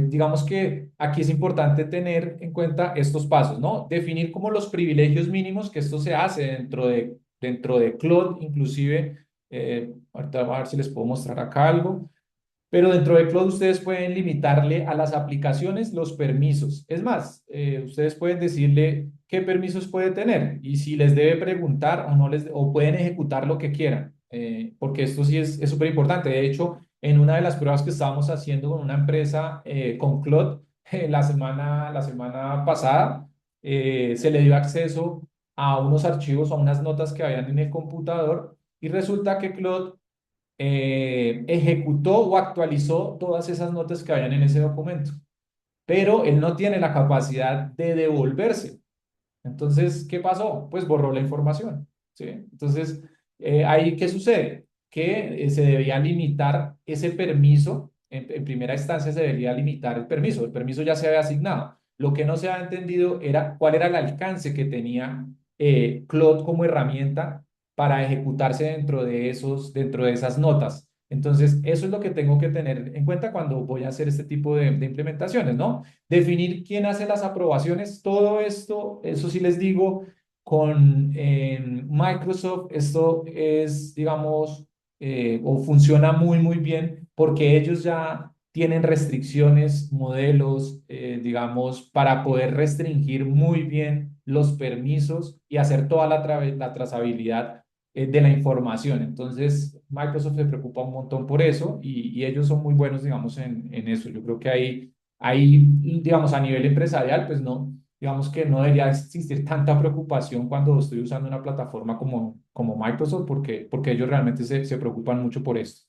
digamos que aquí es importante tener en cuenta estos pasos, ¿no? Definir como los privilegios mínimos, que esto se hace dentro de Claude, inclusive, ahorita a ver si les puedo mostrar acá algo. Pero dentro de Cloud ustedes pueden limitarle a las aplicaciones los permisos. Es más, ustedes pueden decirle qué permisos puede tener y si les debe preguntar o no les, o pueden ejecutar lo que quieran, porque esto sí es súper importante. De hecho, en una de las pruebas que estábamos haciendo con una empresa, con Cloud, la semana pasada, se le dio acceso a unos archivos, a unas notas que habían en el computador y resulta que Claude ejecutó o actualizó todas esas notas que habían en ese documento, pero él no tiene la capacidad de devolverse. Entonces, ¿qué pasó? Pues borró la información, ¿sí? Entonces, ahí, ¿qué sucede? Que se debía limitar ese permiso, en primera instancia se debería limitar el permiso ya se había asignado. Lo que no se había entendido era cuál era el alcance que tenía Claude como herramienta para ejecutarse dentro de esas notas. Entonces, eso es lo que tengo que tener en cuenta cuando voy a hacer este tipo de implementaciones, ¿no? Definir quién hace las aprobaciones, todo esto, eso sí les digo, con Microsoft, esto es, digamos, o funciona muy bien porque ellos ya tienen restricciones, modelos, digamos, para poder restringir muy bien los permisos y hacer toda la trazabilidad de la información. Entonces, Microsoft se preocupa un montón por eso y ellos son muy buenos, digamos, en eso. Yo creo que ahí, digamos, a nivel empresarial, pues no, digamos que no debería existir tanta preocupación cuando estoy usando una plataforma como Microsoft, porque ellos realmente se preocupan mucho por esto.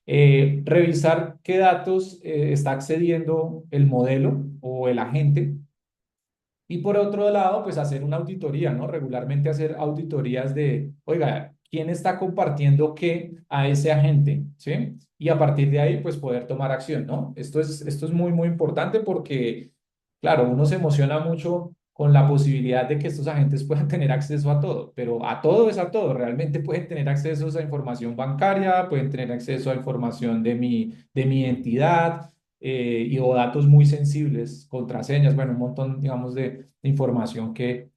Revisar qué datos está accediendo el modelo o el agente y por otro lado, pues hacer una auditoría, ¿no? Regularmente hacer auditorías de, oiga, ¿quién está compartiendo qué a ese agente? ¿Sí? Y a partir de ahí, pues poder tomar acción, ¿no? Esto es muy importante porque, claro, uno se emociona mucho con la posibilidad de que estos agentes puedan tener acceso a todo, pero a todo es a todo. Realmente pueden tener acceso a información bancaria, pueden tener acceso a información de mi entidad y o datos muy sensibles, contraseñas, bueno, un montón, digamos, de información que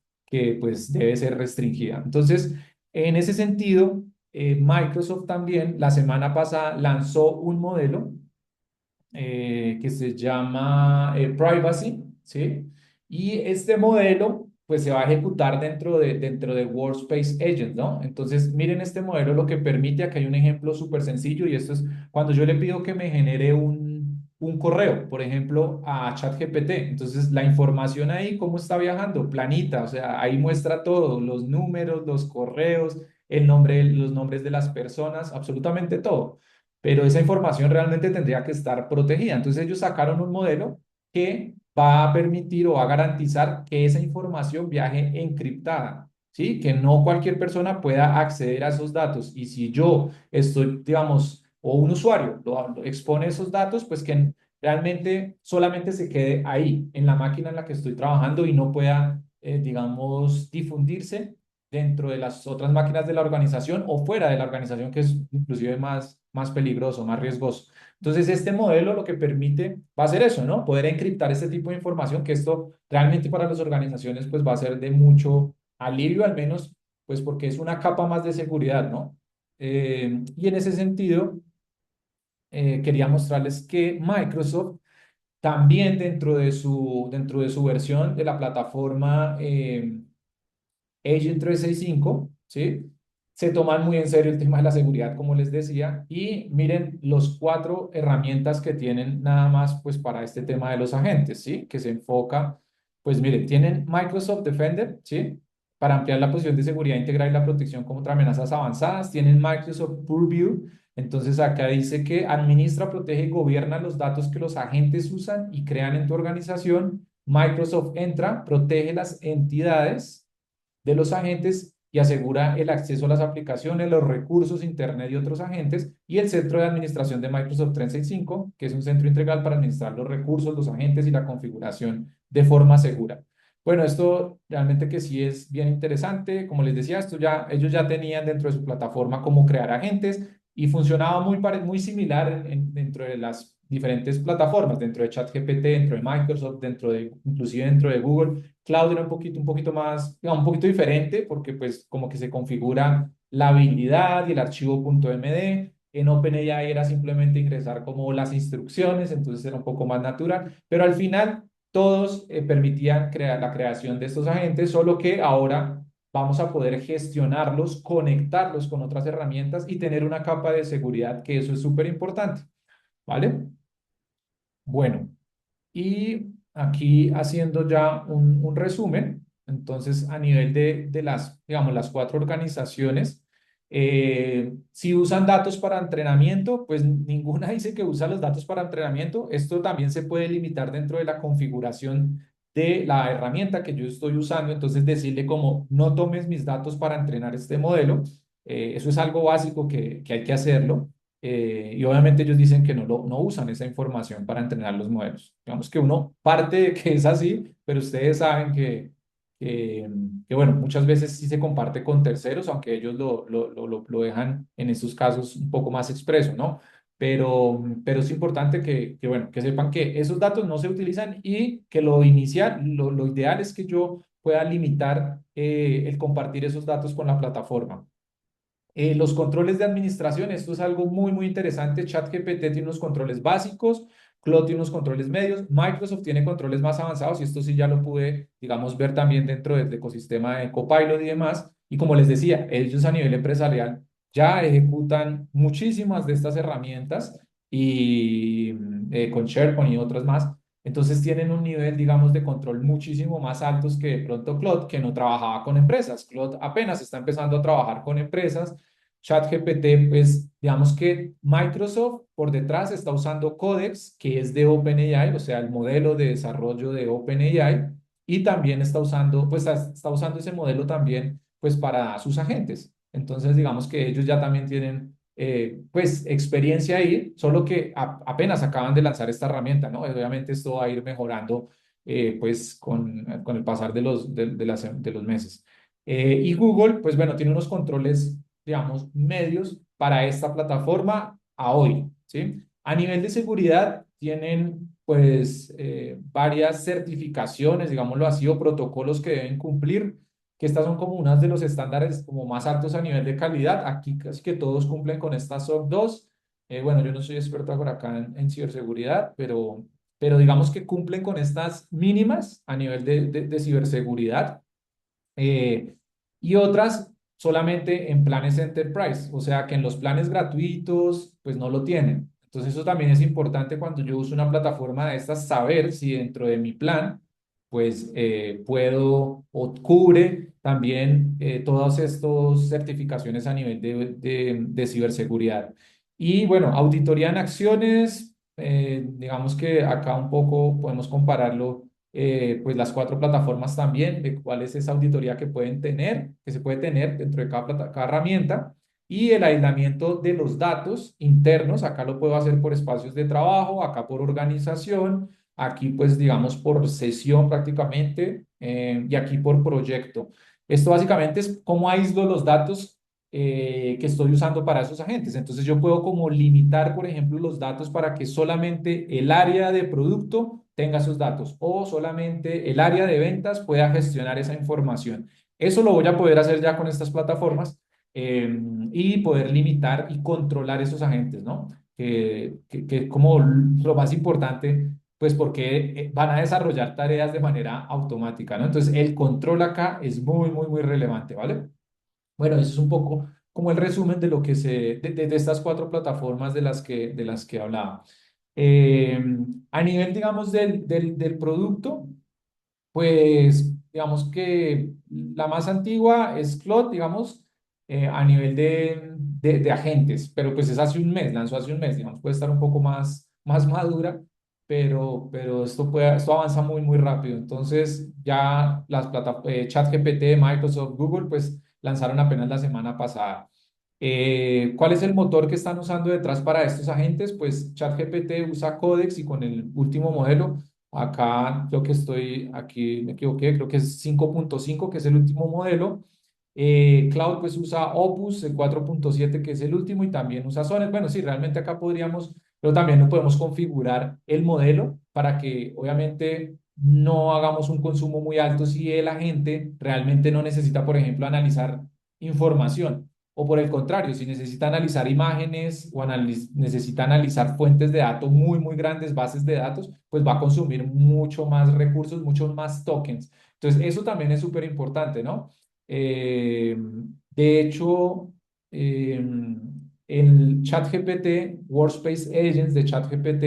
pues debe ser restringida. Entonces, en ese sentido, Microsoft también la semana pasada lanzó un modelo que se llama Privacy, ¿sí? Y este modelo, pues se va a ejecutar dentro de Workspace Agent, ¿no? Entonces, miren este modelo lo que permite, acá hay un ejemplo súper sencillo y esto es cuando yo le pido que me genere un correo, por ejemplo, a ChatGPT. Entonces, la información ahí, ¿cómo está viajando? Planita, o sea, ahí muestra todo, los números, los correos, el nombre, los nombres de las personas, absolutamente todo, pero esa información realmente tendría que estar protegida. Entonces ellos sacaron un modelo que va a permitir o va a garantizar que esa información viaje encriptada, ¿sí? Que no cualquier persona pueda acceder a esos datos. Y si yo estoy, digamos, o un usuario lo expone esos datos, pues que realmente solamente se quede ahí, en la máquina en la que estoy trabajando y no pueda, digamos, difundirse dentro de las otras máquinas de la organización o fuera de la organización, que es inclusive más peligroso, más riesgoso. Entonces, este modelo lo que permite va a ser eso, ¿no? Poder encriptar este tipo de información, que esto realmente para las organizaciones pues va a ser de mucho alivio, al menos pues porque es una capa más de seguridad, ¿no? Y en ese sentido, quería mostrarles que Microsoft también dentro de su versión de la plataforma Agent 365, ¿sí? Se toman muy en serio el tema de la seguridad, como les decía, y miren los cuatro herramientas que tienen nada más, pues, para este tema de los agentes, ¿sí? Que se enfoca, pues, miren, tienen Microsoft Defender, ¿sí? Para ampliar la posición de seguridad integral y la protección contra amenazas avanzadas. Tienen Microsoft Purview. Entonces, acá dice que administra, protege y gobierna los datos que los agentes usan y crean en tu organización. Microsoft entra, protege las entidades de los agentes y asegura el acceso a las aplicaciones, los recursos, Internet y otros agentes, y el centro de administración de Microsoft 365, que es un centro integral para administrar los recursos, los agentes y la configuración de forma segura. Bueno, esto realmente que sí es bien interesante. Como les decía, ellos ya tenían dentro de su plataforma cómo crear agentes y funcionaba muy similar dentro de las diferentes plataformas, dentro de ChatGPT, dentro de Microsoft, inclusive dentro de Google. Cloud era un poquito más, digamos, un poquito diferente porque pues como que se configura la habilidad y el archivo .md, En OpenAI era simplemente ingresar como las instrucciones, entonces era un poco más natural, pero al final todos permitían crear la creación de estos agentes, solo que ahora vamos a poder gestionarlos, conectarlos con otras herramientas y tener una capa de seguridad, que eso es súper importante, ¿vale? Bueno. Y aquí haciendo ya un resumen, entonces a nivel de las, digamos, las cuatro organizaciones, si usan datos para entrenamiento, pues ninguna dice que usa los datos para entrenamiento. Esto también se puede limitar dentro de la configuración de la herramienta que yo estoy usando. Entonces decirle como no tomes mis datos para entrenar este modelo. Eso es algo básico que hay que hacerlo. Y obviamente ellos dicen que no usan esa información para entrenar los modelos. Digamos que uno parte de que es así, pero ustedes saben que, bueno, muchas veces sí se comparte con terceros, aunque ellos lo dejan en estos casos un poco más expreso, ¿no? Pero es importante bueno, que sepan que esos datos no se utilizan y que lo inicial, lo ideal es que yo pueda limitar el compartir esos datos con la plataforma. Los controles de administración, esto es algo muy interesante. ChatGPT tiene unos controles básicos, Claude tiene unos controles medios, Microsoft tiene controles más avanzados y esto sí ya lo pude, digamos, ver también dentro del ecosistema de Copilot y demás. Y como les decía, ellos a nivel empresarial ya ejecutan muchísimas de estas herramientas y con SharePoint y otras más. Entonces tienen un nivel, digamos, de control muchísimo más altos que de pronto Claude, que no trabajaba con empresas. Claude apenas está empezando a trabajar con empresas. ChatGPT, pues digamos que Microsoft por detrás está usando Codex, que es de OpenAI, o sea, el modelo de desarrollo de OpenAI, y también está usando, pues está usando ese modelo también, pues para sus agentes. Entonces, digamos que ellos ya también tienen, pues, experiencia ahí, solo que apenas acaban de lanzar esta herramienta, ¿no? Obviamente esto va a ir mejorando, pues, con el pasar de los meses. Y Google, pues bueno, tiene unos controles, digamos, medios para esta plataforma a hoy, ¿sí? A nivel de seguridad, tienen pues varias certificaciones, digámoslo así, o protocolos que deben cumplir, que estas son como unas de los estándares como más altos a nivel de calidad. Aquí casi que todos cumplen con esta SOC 2. Bueno, yo no soy experto por acá en ciberseguridad, pero digamos que cumplen con estas mínimas a nivel de ciberseguridad, eh, y otras solamente en planes Enterprise, o sea que en los planes gratuitos pues no lo tienen. Entonces eso también es importante cuando yo uso una plataforma de estas, saber si dentro de mi plan pues puedo o cubre también todas estas certificaciones a nivel de ciberseguridad. Y bueno, auditoría en acciones, digamos que acá un poco podemos compararlo, pues las cuatro plataformas también, de cuál es esa auditoría que pueden tener, que se puede tener dentro de cada herramienta, y el aislamiento de los datos internos. Acá lo puedo hacer por espacios de trabajo, acá por organización, aquí pues digamos por sesión prácticamente, y aquí por proyecto. Esto básicamente es cómo aíslo los datos que estoy usando para esos agentes. Entonces yo puedo como limitar, por ejemplo, los datos para que solamente el área de producto tenga sus datos o solamente el área de ventas pueda gestionar esa información. Eso lo voy a poder hacer ya con estas plataformas, y poder limitar y controlar esos agentes, ¿no? Que como lo más importante, pues porque van a desarrollar tareas de manera automática, ¿no? Entonces el control acá es muy relevante, ¿vale? Bueno, eso es un poco como el resumen de lo que de estas cuatro plataformas de las que hablaba. Eh, a nivel, digamos, del producto, pues digamos que la más antigua es Claude, digamos, a nivel de agentes, pero pues es hace un mes, lanzó hace un mes, digamos, puede estar un poco más madura, pero esto avanza muy rápido. Entonces ya las plataformas, ChatGPT, Microsoft, Google, pues lanzaron apenas la semana pasada. ¿Cuál es el motor que están usando detrás para estos agentes? Pues ChatGPT usa Codex y con el último modelo. Acá creo que estoy, aquí me equivoqué, creo que es 5.5, que es el último modelo. Cloud pues usa Opus, el 4.7, que es el último, y también usa Sonnet. Bueno, sí, realmente acá podríamos, pero también no podemos configurar el modelo para que obviamente no hagamos un consumo muy alto si el agente realmente no necesita, por ejemplo, analizar información. O por el contrario, si necesita analizar imágenes o necesita analizar fuentes de datos muy, muy grandes, bases de datos, pues va a consumir mucho más recursos, muchos más tokens. Entonces, eso también es súper importante, ¿no? Eh, de hecho, eh, el ChatGPT, Workspace Agents de ChatGPT,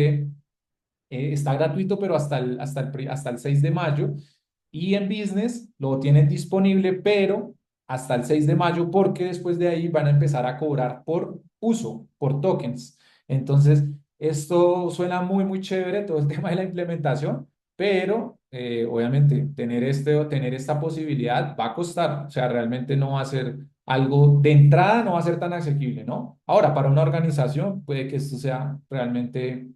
está gratuito, pero hasta el 6 de mayo. Y en Business lo tienen disponible, pero hasta el 6 de mayo, porque después de ahí van a empezar a cobrar por uso, por tokens. Entonces, esto suena muy, muy chévere, todo el tema de la implementación, pero obviamente tener esta posibilidad va a costar. O sea, realmente no va a ser algo de entrada, no va a ser tan asequible, ¿no? Ahora, para una organización puede que esto sea realmente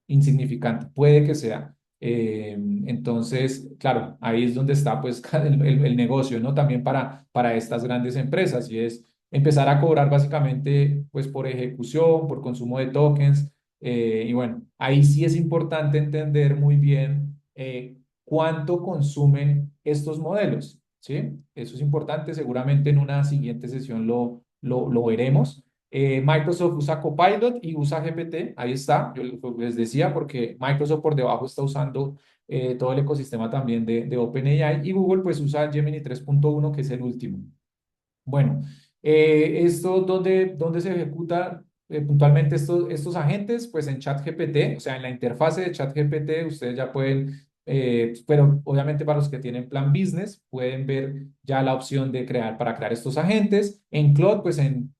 insignificante, puede que sea. Entonces, claro, ahí es donde está pues el negocio, ¿no? También para estas grandes empresas y es empezar a cobrar básicamente pues por ejecución, por consumo de tokens. Y bueno, ahí sí es importante entender muy bien cuánto consumen estos modelos, ¿sí? Eso es importante, seguramente en una siguiente sesión lo veremos. Microsoft usa Copilot y usa GPT, ahí está, yo les decía, porque Microsoft por debajo está usando todo el ecosistema también de OpenAI y Google pues usa Gemini 3.1 que es el último. Bueno, esto, ¿dónde se ejecuta puntualmente estos agentes? Pues en ChatGPT, o sea, en la interfase de ChatGPT, ustedes ya pueden, pero obviamente para los que tienen plan business, pueden ver ya la opción de para crear estos agentes. En Claude, pues en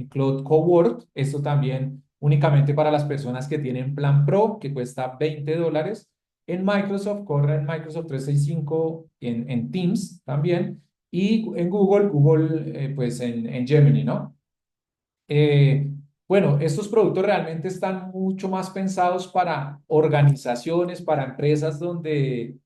Claude Cowork, esto también únicamente para las personas que tienen plan Pro, que cuesta $20. En Microsoft, corre en Microsoft 365, en Teams también. Y en Google, pues en Gemini, ¿no? Eh, bueno, estos productos realmente están mucho más pensados para organizaciones, para empresas donde,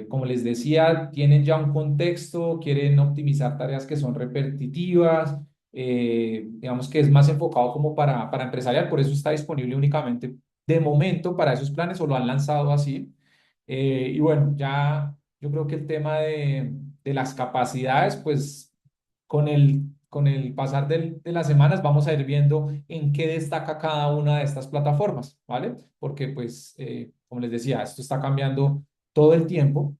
como les decía, tienen ya un contexto, quieren optimizar tareas que son repetitivas, digamos que es más enfocado como para empresarial, por eso está disponible únicamente de momento para esos planes o lo han lanzado así. Y bueno, ya yo creo que el tema de las capacidades, pues con el pasar de las semanas vamos a ir viendo en qué destaca cada una de estas plataformas, ¿vale? Porque pues, como les decía, esto está cambiando todo el tiempo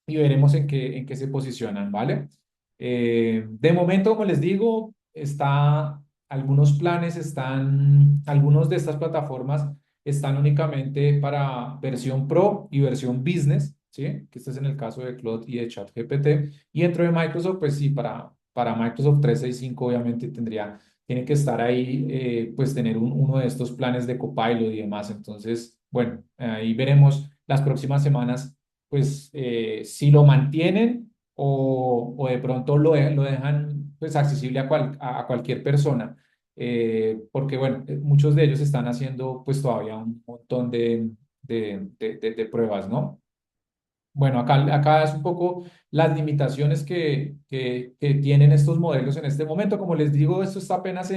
y veremos en qué se posicionan, ¿vale? De momento, como les digo, algunos de estas plataformas están únicamente para versión Pro y versión Business, ¿sí? Que este es en el caso de Claude y de ChatGPT. Y dentro de Microsoft, pues sí, para Microsoft 365 obviamente tiene que estar ahí, pues tener uno de estos planes de Copilot y demás. Entonces, bueno, ahí veremos las próximas semanas pues si lo mantienen o de pronto lo dejan pues accesible a cualquier persona. Porque bueno, muchos de ellos están haciendo pues todavía un montón de pruebas, ¿no? Bueno, acá es un poco las limitaciones que tienen estos modelos en este momento. Como les digo, esto está apenas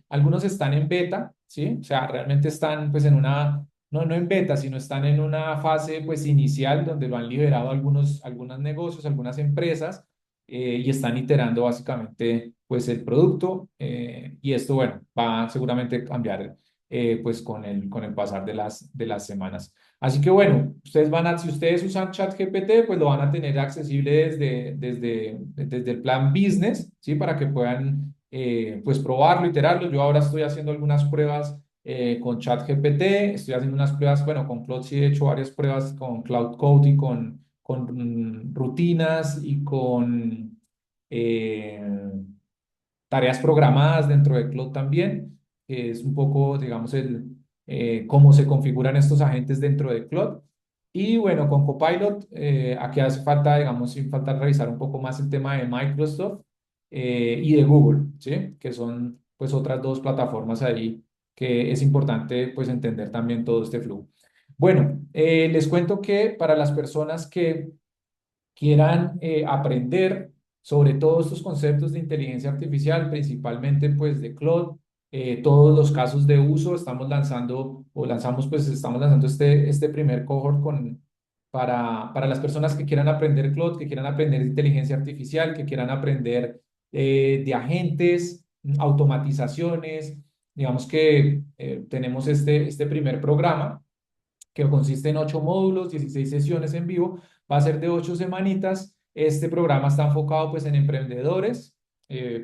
algunos están en beta, ¿sí? O sea, realmente están pues no en beta, sino están en una fase pues inicial donde lo han liberado algunos negocios, algunas empresas y están iterando básicamente pues el producto y esto, bueno, va a seguramente cambiar pues con el pasar de las semanas. Así que bueno, si ustedes usan ChatGPT, pues lo van a tener accesible desde el plan business, ¿sí? Para que puedan pues probarlo, iterarlo. Yo ahora estoy haciendo algunas pruebas con ChatGPT, estoy haciendo unas pruebas, bueno, con Claude sí he hecho varias pruebas con Cloud Code y con rutinas y con eh, tareas programadas dentro de Cloud también, que es un poco, digamos, cómo se configuran estos agentes dentro de Cloud. Y bueno, con Copilot, aquí hace falta, digamos, sin falta revisar un poco más el tema de Microsoft y de Google, ¿sí? Que son pues otras dos plataformas ahí que es importante pues entender también todo este flujo. Bueno, les cuento que para las personas que quieran aprender sobre todos estos conceptos de inteligencia artificial, principalmente pues de Claude, todos los casos de uso, estamos lanzando este primer cohort para las personas que quieran aprender Claude, que quieran aprender inteligencia artificial, que quieran aprender de agentes, automatizaciones. Digamos que tenemos este primer programa que consiste en 8 módulos, 16 sesiones en vivo, va a ser de 8 semanitas. Este programa está enfocado pues en emprendedores,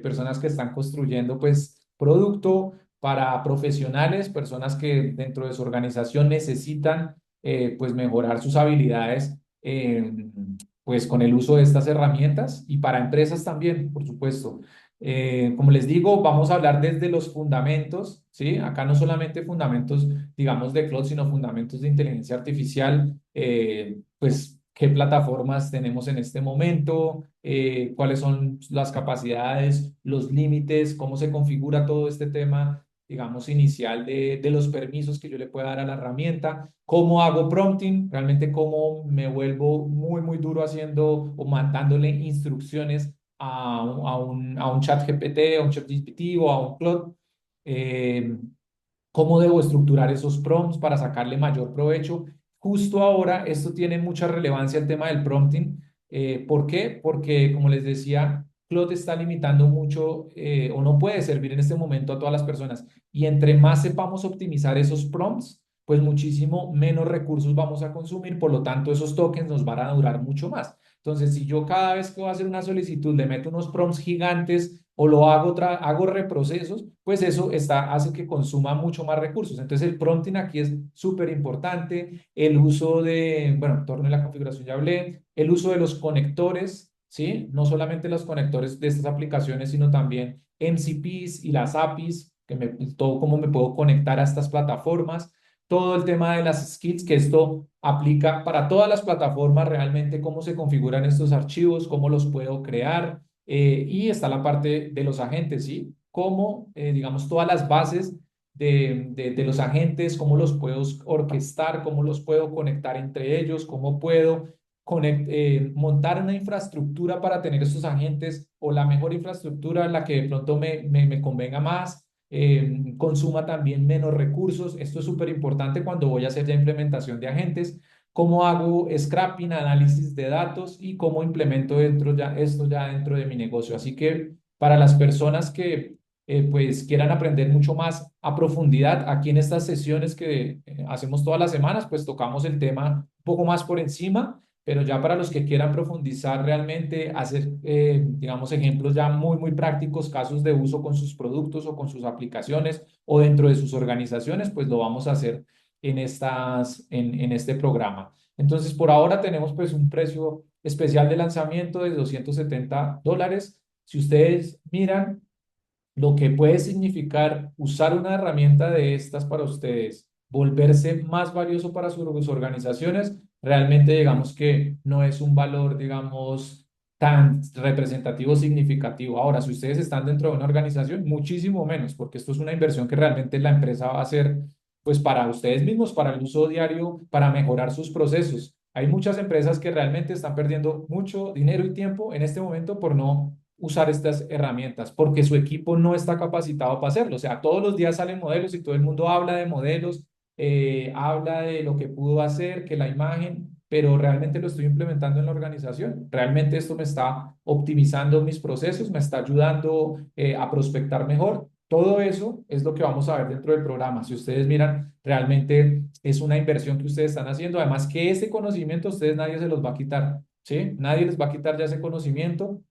personas que están construyendo pues producto para profesionales, personas que dentro de su organización necesitan pues mejorar sus habilidades pues con el uso de estas herramientas y para empresas también, por supuesto. Como les digo, vamos a hablar desde los fundamentos, ¿sí? Acá no solamente fundamentos digamos, de cloud, sino fundamentos de inteligencia artificial, pues qué plataformas tenemos en este momento, cuáles son las capacidades, los límites, cómo se configura todo este tema, digamos, inicial de los permisos que yo le pueda dar a la herramienta, cómo hago prompting, realmente cómo me vuelvo muy, muy duro haciendo o mandándole instrucciones a un chat GPT, a un chat GPT o a un Claude. Eh, cómo debo estructurar esos prompts para sacarle mayor provecho. Justo ahora, esto tiene mucha relevancia el tema del prompting. ¿Por qué? Porque, como les decía, Claude está limitando mucho o no puede servir en este momento a todas las personas. Y entre más sepamos optimizar esos prompts, pues muchísimo menos recursos vamos a consumir, por lo tanto esos tokens nos van a durar mucho más. Entonces, si yo cada vez que voy a hacer una solicitud le meto unos prompts gigantes o lo hago reprocesos, pues eso hace que consuma mucho más recursos. Entonces el prompting aquí es súper importante, el uso de, bueno, en torno a la configuración ya hablé, el uso de los conectores, ¿sí? No solamente los conectores de estas aplicaciones, sino también MCPs y las APIs, todo cómo me puedo conectar a estas plataformas, todo el tema de las skills, que esto aplica para todas las plataformas realmente, cómo se configuran estos archivos, cómo los puedo crear, y está la parte de los agentes, ¿sí? Cómo, digamos, todas las bases de los agentes, cómo los puedo orquestar, cómo los puedo conectar entre ellos, cómo puedo montar una infraestructura para tener estos agentes o la mejor infraestructura, la que de pronto me convenga más, consuma también menos recursos. Esto es súper importante cuando voy a hacer ya implementación de agentes, cómo hago scrapping, análisis de datos y cómo implemento esto ya dentro de mi negocio. Así que para las personas que pues quieran aprender mucho más a profundidad, aquí en estas sesiones que hacemos todas las semanas, pues tocamos el tema un poco más por encima, pero ya para los que quieran profundizar realmente, hacer, digamos, ejemplos ya muy, muy prácticos, casos de uso con sus productos o con sus aplicaciones o dentro de sus organizaciones, pues lo vamos a hacer en este programa. Entonces, por ahora tenemos pues un precio especial de lanzamiento de $270. Si ustedes miran lo que puede significar usar una herramienta de estas para ustedes, volverse más valioso para sus organizaciones, realmente digamos que no es un valor, digamos, tan representativo, significativo. Ahora, si ustedes están dentro de una organización, muchísimo menos, porque esto es una inversión que realmente la empresa va a hacer, pues para ustedes mismos, para el uso diario, para mejorar sus procesos. Hay muchas empresas que realmente están perdiendo mucho dinero y tiempo en este momento por no usar estas herramientas porque su equipo no está capacitado para hacerlo. O sea, todos los días salen modelos y todo el mundo habla de modelos, habla de lo que pudo hacer, que la imagen, pero realmente lo estoy implementando en la organización. Realmente esto me está optimizando mis procesos, me está ayudando a prospectar mejor. Todo eso es lo que vamos a ver dentro del programa. Si ustedes miran, realmente es una inversión que ustedes están haciendo. Además que ese conocimiento a ustedes nadie se los va a quitar, ¿sí? Nadie les va a quitar ya ese conocimiento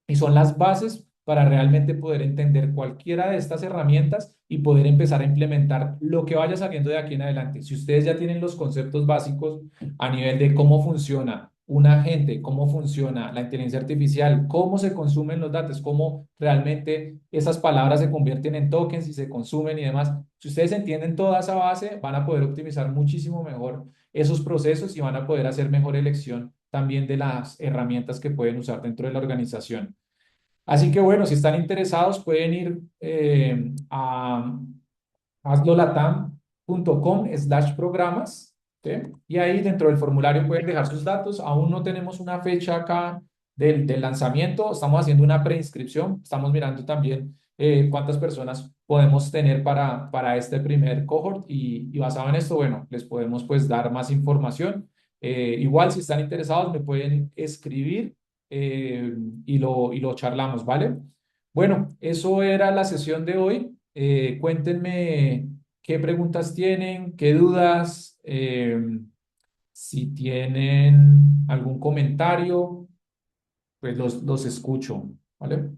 y son las bases para realmente poder entender cualquiera de estas herramientas y poder empezar a implementar lo que vaya saliendo de aquí en adelante. Si ustedes ya tienen los conceptos básicos a nivel de cómo funciona un agente, cómo funciona la inteligencia artificial, cómo se consumen los datos, cómo realmente esas palabras se convierten en tokens y se consumen y demás. Si ustedes entienden toda esa base, van a poder optimizar muchísimo mejor esos procesos y van a poder hacer mejor elección también de las herramientas que pueden usar dentro de la organización. Así que bueno, si están interesados pueden ir a haslolatam.com/programas, ¿sí? Y ahí dentro del formulario pueden dejar sus datos. Aún no tenemos una fecha acá del lanzamiento, estamos haciendo una preinscripción, estamos mirando también cuántas personas podemos tener para este primer cohort y basado en esto, bueno, les podemos pues dar más información. Igual si están interesados me pueden escribir y lo charlamos, ¿vale? Bueno, eso era la sesión de hoy. Cuéntenme qué preguntas tienen, qué dudas, si tienen algún comentario, pues los escucho, ¿vale?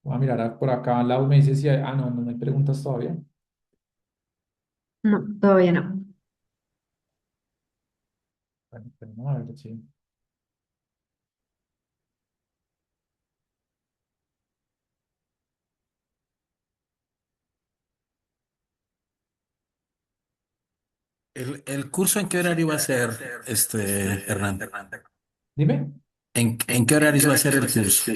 Voy a mirar por acá al lado, me dice si hay, no, no hay preguntas todavía. No, todavía no. Bueno, pero no, a ver, sí. ¿El curso en qué horario va a ser, Hernán? Dime. ¿En qué horarios va a ser el curso?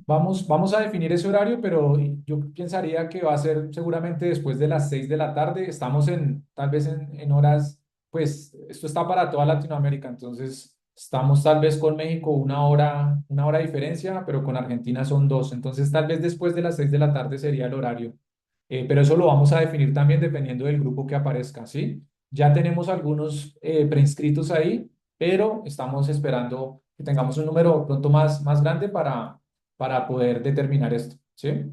Vamos a definir ese horario, pero yo pensaría que va a ser seguramente después de las 6 de la tarde. Estamos tal vez en horas, pues esto está para toda Latinoamérica, entonces estamos tal vez con México una hora de diferencia, pero con Argentina son dos. Entonces tal vez después de las 6 de la tarde sería el horario. Pero eso lo vamos a definir también dependiendo del grupo que aparezca, ¿sí? Ya tenemos algunos preinscritos ahí, pero estamos esperando que tengamos un número pronto más grande para poder determinar esto, ¿sí?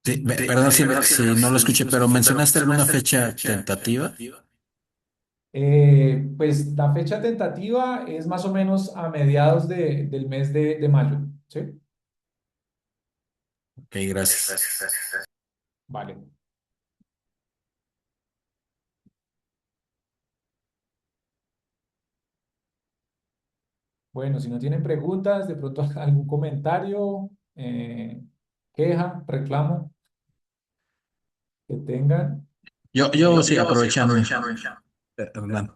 Sí, perdón si no lo escuché, pero ¿mencionaste alguna fecha tentativa? Pues la fecha tentativa es más o menos a mediados del mes de mayo, ¿sí? Ok, gracias. Vale. Bueno, si no tienen preguntas, de pronto algún comentario, queja, reclamo que tengan. Yo sí, aprovechando, Hernán.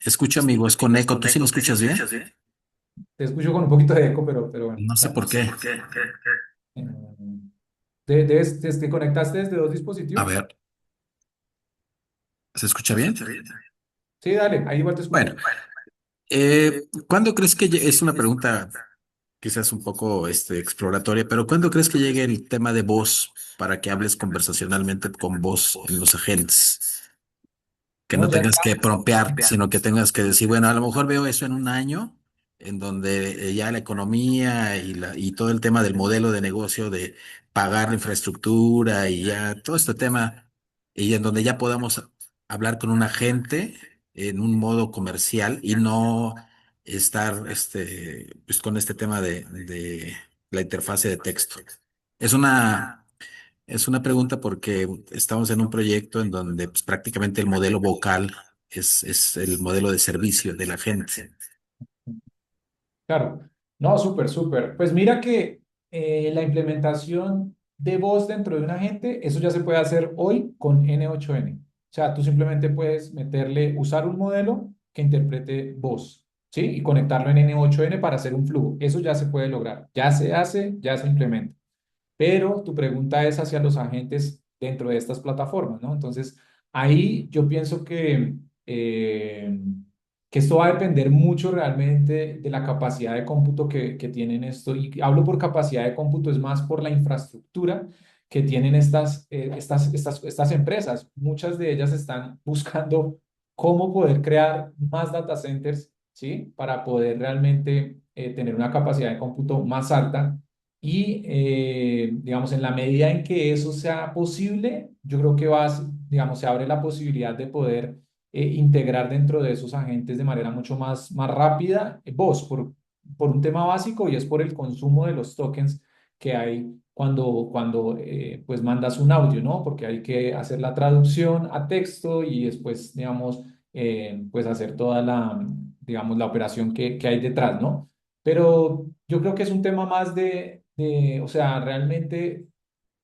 Escucho mi voz con eco. ¿Tú sí me escuchas bien? Te escucho con un poquito de eco, pero bueno. No sé por qué. Eh, ¿te conectaste desde dos A dispositivos? ver, ¿se escucha bien? Sí, dale, ahí igual te escucho. Bueno, ¿cuándo crees que es una pregunta quizás un poco exploratoria, pero ¿cuándo crees que llegue el tema de voz para que hables conversacionalmente con voz en los agentes? Que No, no ya tengas está. que promptear, sino que tengas que decir, bueno, a lo mejor veo eso en un año, en donde ya la economía y todo el tema del modelo de negocio de pagar la infraestructura y ya todo este tema, y en donde ya podamos hablar con un agente en un modo comercial y no estar pues con este tema de la interfase de texto. Es una es una pregunta porque estamos en un proyecto en donde pues, prácticamente el modelo vocal es el modelo de servicio de la gente. Claro, no, súper, súper. Pues mira que la implementación de voz dentro de un agente, eso ya se puede hacer hoy con N8N. O sea, tú simplemente puedes usar un modelo que interprete voz, ¿sí? Y conectarlo en N8N para hacer un flujo. Eso ya se puede lograr, ya se hace, ya se implementa. Pero tu pregunta es hacia los agentes dentro de estas plataformas, ¿no? Entonces, ahí yo pienso eh, que esto va a depender mucho realmente de la capacidad de cómputo que tienen esto. Y hablo por capacidad de cómputo, es más por la infraestructura que tienen estas empresas. Muchas de ellas están buscando cómo poder crear más data centers, ¿sí? Para poder realmente tener una capacidad de cómputo más alta y, digamos, en la medida en que eso sea posible, yo creo que digamos, se abre la posibilidad de poder integrar dentro de esos agentes de manera mucho más rápida voz por un tema básico y es por el consumo de los tokens que hay cuando pues mandas un audio, ¿no? Porque hay que hacer la traducción a texto y después, digamos, pues hacer toda digamos, la operación que hay detrás, ¿no? Pero yo creo que es un tema más o sea, realmente,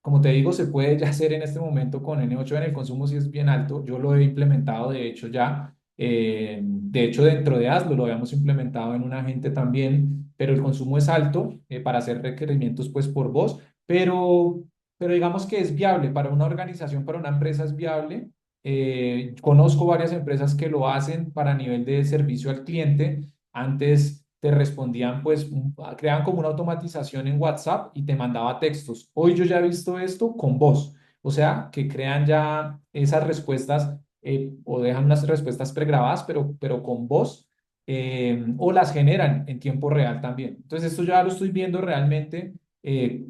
como te digo, se puede ya hacer en este momento con N8 en el consumo si es bien alto. Yo lo he implementado, de hecho, ya. De hecho, dentro de Aslo lo habíamos implementado en un agente también, pero el consumo es alto para hacer requerimientos pues por voz, pero digamos que es viable para una organización, para una empresa es viable. Conozco varias empresas que lo hacen para nivel de servicio al cliente. Antes te respondían, pues, creaban como una automatización en WhatsApp y te mandaba textos. Hoy yo ya he visto esto con voz, o sea, que crean ya esas respuestas o dejan unas respuestas pregrabadas, pero con voz, o las generan en tiempo real también. Entonces, esto ya lo estoy viendo realmente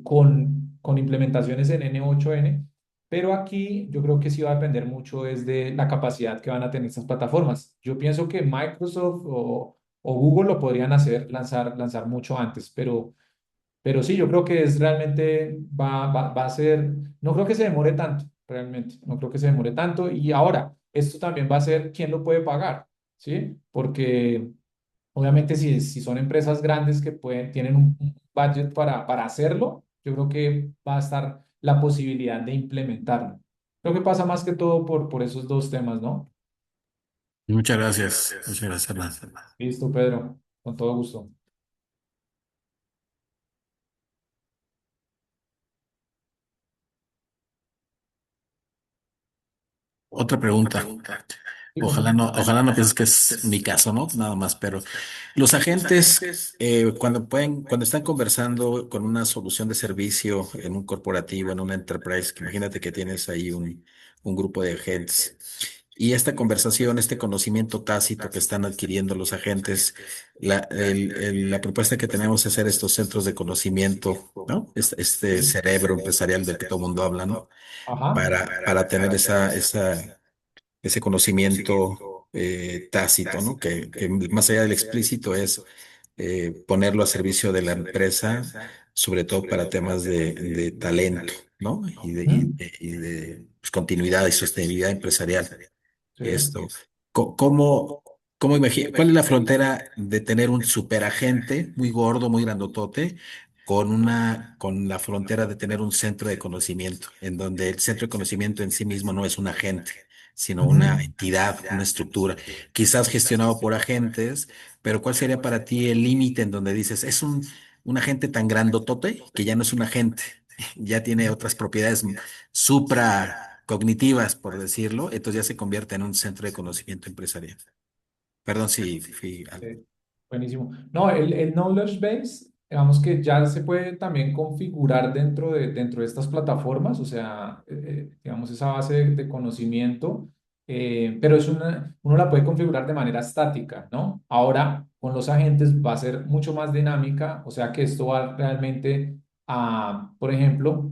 con implementaciones en N8N, pero aquí yo creo que sí va a depender mucho es de la capacidad que van a tener estas plataformas. Yo pienso que Microsoft o Google lo podrían hacer, lanzar mucho antes, pero sí, yo creo que es realmente, va a ser, no creo que se demore tanto, realmente, no creo que se demore tanto. Y ahora, esto también va a ser quién lo puede pagar, ¿sí? Porque obviamente si son empresas grandes que tienen un budget para hacerlo, yo creo que va a estar la posibilidad de implementarlo. Creo que pasa más que todo por esos dos temas, ¿no? Muchas gracias. Muchas gracias, Hernán. Listo, Pedro, con todo gusto. Otra pregunta. Sí, con todo. Ojalá no pienses que es mi caso, ¿no? Nada más, pero los agentes, cuando están conversando con una solución de servicio en un corporativo, en una enterprise, que imagínate que tienes ahí un grupo de agentes, y esta conversación, este conocimiento tácito que están adquiriendo los agentes, la propuesta que tenemos es hacer estos centros de conocimiento, ¿no? Este Sí. cerebro empresarial del que todo el mundo habla, ¿no? Ajá. Para tener ese conocimiento tácito, ¿no? Que más allá del explícito es ponerlo a servicio de la empresa, sobre todo para temas de talento, ¿no? Ujú. Y de pues, continuidad y sostenibilidad empresarial. Sí. Esto, ¿cómo, cuál es la frontera de tener un superagente muy gordo, muy grandotote, con la frontera de tener un centro de conocimiento, en donde el centro de conocimiento en sí mismo no es un agente, sino una Ujú. entidad, una estructura, quizás gestionado por agentes, pero ¿cuál sería para ti el límite en donde dices, es un agente tan grandotote que ya no es un agente, ya tiene otras propiedades supracognitivas, por decirlo, entonces ya se convierte en un centro de conocimiento empresarial? Perdón si fui Sí, buenísimo. No, el knowledge base, digamos que ya se puede también configurar dentro de estas plataformas, o sea, digamos esa base de conocimiento, pero uno la puede configurar de manera estática, ¿no? Ahora, con los agentes va a ser mucho más dinámica, o sea que esto va realmente a, por ejemplo,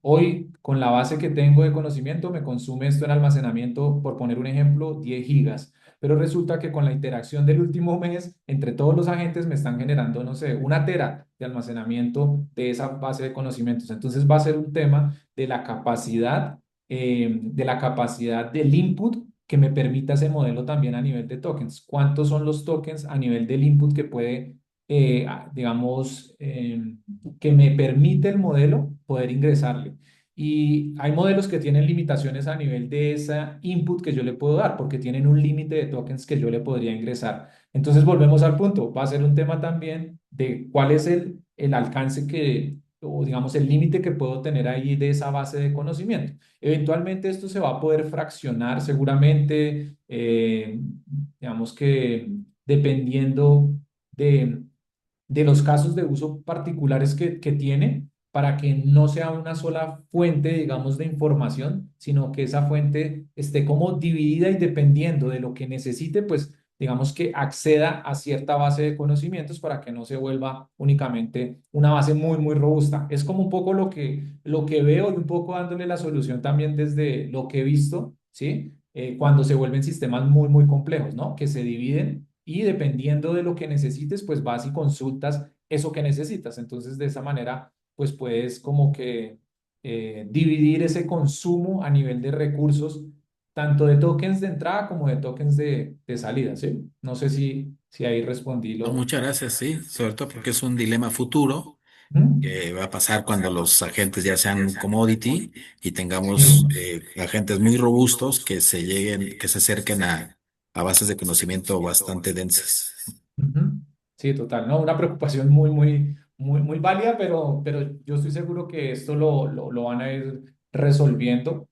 hoy con la base que tengo de conocimiento me consume esto en almacenamiento, por poner un ejemplo, 10 gigas, pero resulta que con la interacción del último mes, entre todos los agentes me están generando, no sé, 1 tera de almacenamiento de esa base de conocimientos. Entonces va a ser un tema de la capacidad del input que me permita ese modelo también a nivel de tokens. ¿Cuántos son los tokens a nivel del input que puede, digamos, que me permite el modelo poder ingresarle? Y hay modelos que tienen limitaciones a nivel de esa input que yo le puedo dar, porque tienen un límite de tokens que yo le podría ingresar. Entonces volvemos al punto. Va a ser un tema también de cuál es el alcance o digamos el límite que puedo tener ahí de esa base de conocimiento. Eventualmente esto se va a poder fraccionar seguramente, digamos que dependiendo de de los casos de uso particulares que tiene para que no sea una sola fuente, digamos, de información, sino que esa fuente esté como dividida y dependiendo de lo que necesite, pues digamos que acceda a cierta base de conocimientos para que no se vuelva únicamente una base muy, muy robusta. Es como un poco lo que veo y un poco dándole la solución también desde lo que he visto, ¿sí? Cuando se vuelven sistemas muy, muy complejos, ¿no? Que se dividen y dependiendo de lo que necesites, pues vas y consultas eso que necesitas. Entonces, de esa manera, pues puedes como que dividir ese consumo a nivel de recursos, tanto de tokens de entrada como de tokens de salida, ¿sí? No sé si ahí respondí No, lo... muchas gracias, sí, sobre todo porque es un dilema futuro ¿Mm? que va a pasar cuando los agentes ya sean un commodity y tengamos Sí. agentes muy robustos que se acerquen a bases de conocimiento bastante densas. Ujú. Sí, total, ¿no? Una preocupación muy, muy, muy, muy válida, pero yo estoy seguro que esto lo van a ir resolviendo,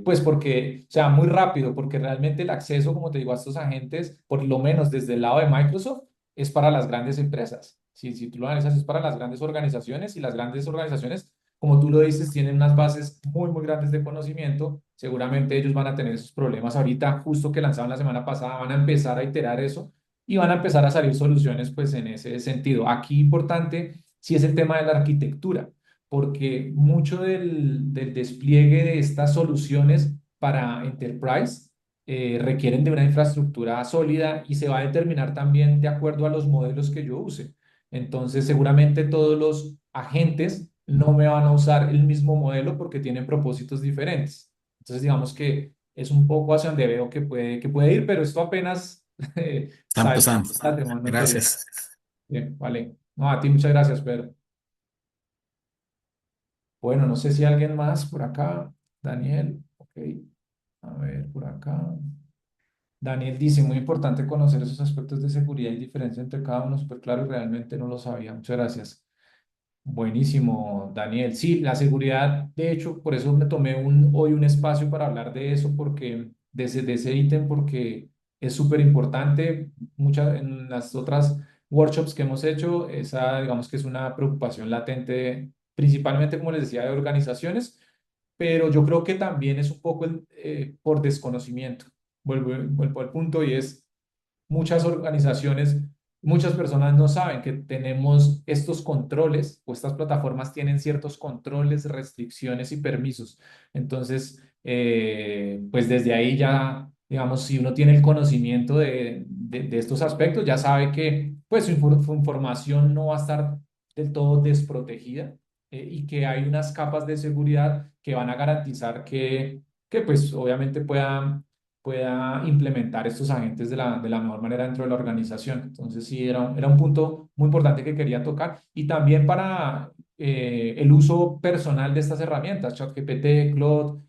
pues porque, o sea, muy rápido, porque realmente el acceso, como te digo, a estos agentes, por lo menos desde el lado de Microsoft, es para las grandes empresas. Si tú lo analizas, es para las grandes organizaciones y las grandes organizaciones, como tú lo dices, tienen unas bases muy, muy grandes de conocimiento. Seguramente ellos van a tener esos problemas ahorita, justo que lanzaron la semana pasada, van a empezar a iterar eso y van a empezar a salir soluciones pues en ese sentido. Aquí importante sí es el tema de la arquitectura, porque mucho del despliegue de estas soluciones para enterprise requieren de una infraestructura sólida y se va a determinar también de acuerdo a los modelos que yo use. Entonces, seguramente todos los agentes no me van a usar el mismo modelo porque tienen propósitos diferentes. Entonces, digamos que es un poco hacia donde veo que puede ir, pero esto apenas Está sale. empezando. No te digo. Gracias. Bien, vale. No, a ti muchas gracias, Pedro. Bueno, no sé si alguien más por acá. Daniel, ok. A ver, por acá. Daniel dice, muy importante conocer esos aspectos de seguridad y diferencia entre cada uno, súper claro, y realmente no lo sabía. Muchas gracias. Buenísimo, Daniel. Sí, la seguridad, de hecho, por eso me tomé hoy un espacio para hablar de eso, porque de ese ítem, porque es súper importante. Muchas, en las otras workshops que hemos hecho, esa, digamos que es una preocupación latente, principalmente, como les decía, de organizaciones, pero yo creo que también es un poco por desconocimiento. Vuelvo al punto y es muchas organizaciones, muchas personas no saben que tenemos estos controles o estas plataformas tienen ciertos controles, restricciones y permisos. Entonces, pues desde ahí ya, digamos, si uno tiene el conocimiento de estos aspectos, ya sabe que pues su información no va a estar del todo desprotegida y que hay unas capas de seguridad que van a garantizar que pues obviamente pueda implementar estos agentes de la mejor manera dentro de la organización. Entonces, sí, era un punto muy importante que quería tocar. Y también para el uso personal de estas herramientas, ChatGPT, Claude,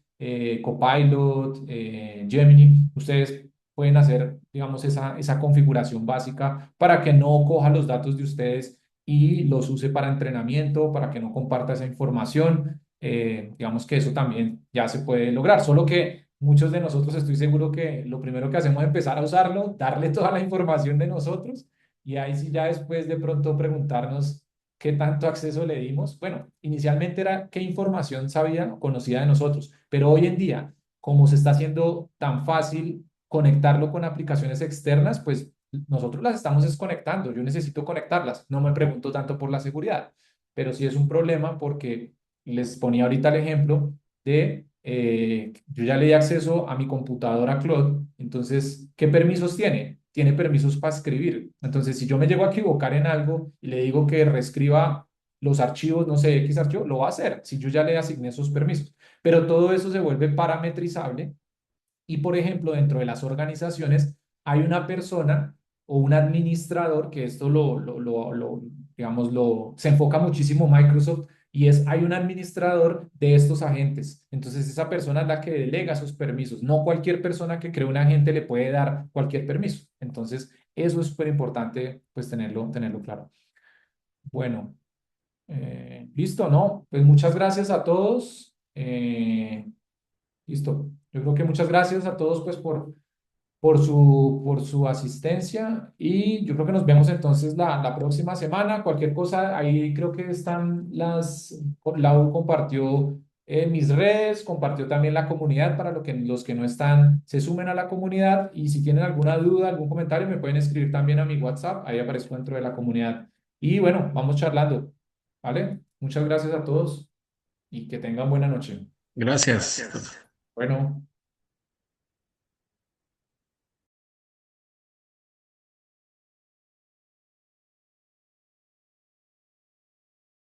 Copilot, Gemini, ustedes pueden hacer, digamos, esa configuración básica para que no coja los datos de ustedes y los use para entrenamiento, para que no comparta esa información. Digamos que eso también ya se puede lograr, solo que muchos de nosotros estoy seguro que lo primero que hacemos es empezar a usarlo, darle toda la información de nosotros y ahí sí ya después de pronto preguntarnos qué tanto acceso le dimos. Bueno, inicialmente era qué información sabía o conocía de nosotros, pero hoy en día, como se está haciendo tan fácil conectarlo con aplicaciones externas, pues nosotros las estamos desconectando. Yo necesito conectarlas. No me pregunto tanto por la seguridad, pero sí es un problema porque les ponía ahorita el ejemplo de yo ya le di acceso a mi computadora Claude, entonces, ¿qué permisos tiene? Tiene permisos para escribir. Entonces, si yo me llego a equivocar en algo y le digo que reescriba los archivos, no sé, X archivo, lo va a hacer si yo ya le asigné esos permisos. Pero todo eso se vuelve parametrizable y, por ejemplo, dentro de las organizaciones hay una persona o un administrador, que esto digamos, se enfoca muchísimo Microsoft, y hay un administrador de estos agentes. Entonces, esa persona es la que delega esos permisos. No cualquier persona que cree un agente le puede dar cualquier permiso. Entonces, eso es súper importante, pues, tenerlo claro. Bueno, listo, ¿no? Pues muchas gracias a todos. Listo. Yo creo que muchas gracias a todos pues por su asistencia y yo creo que nos vemos entonces la próxima semana. Cualquier cosa, ahí creo que están Lau compartió mis redes, compartió también la comunidad para los que no están, se sumen a la comunidad y si tienen alguna duda, algún comentario, me pueden escribir también a mi WhatsApp, ahí aparezco dentro de la comunidad. Y bueno, vamos charlando, ¿vale? Muchas gracias a todos y que tengan buena noche. Gracias. Bueno.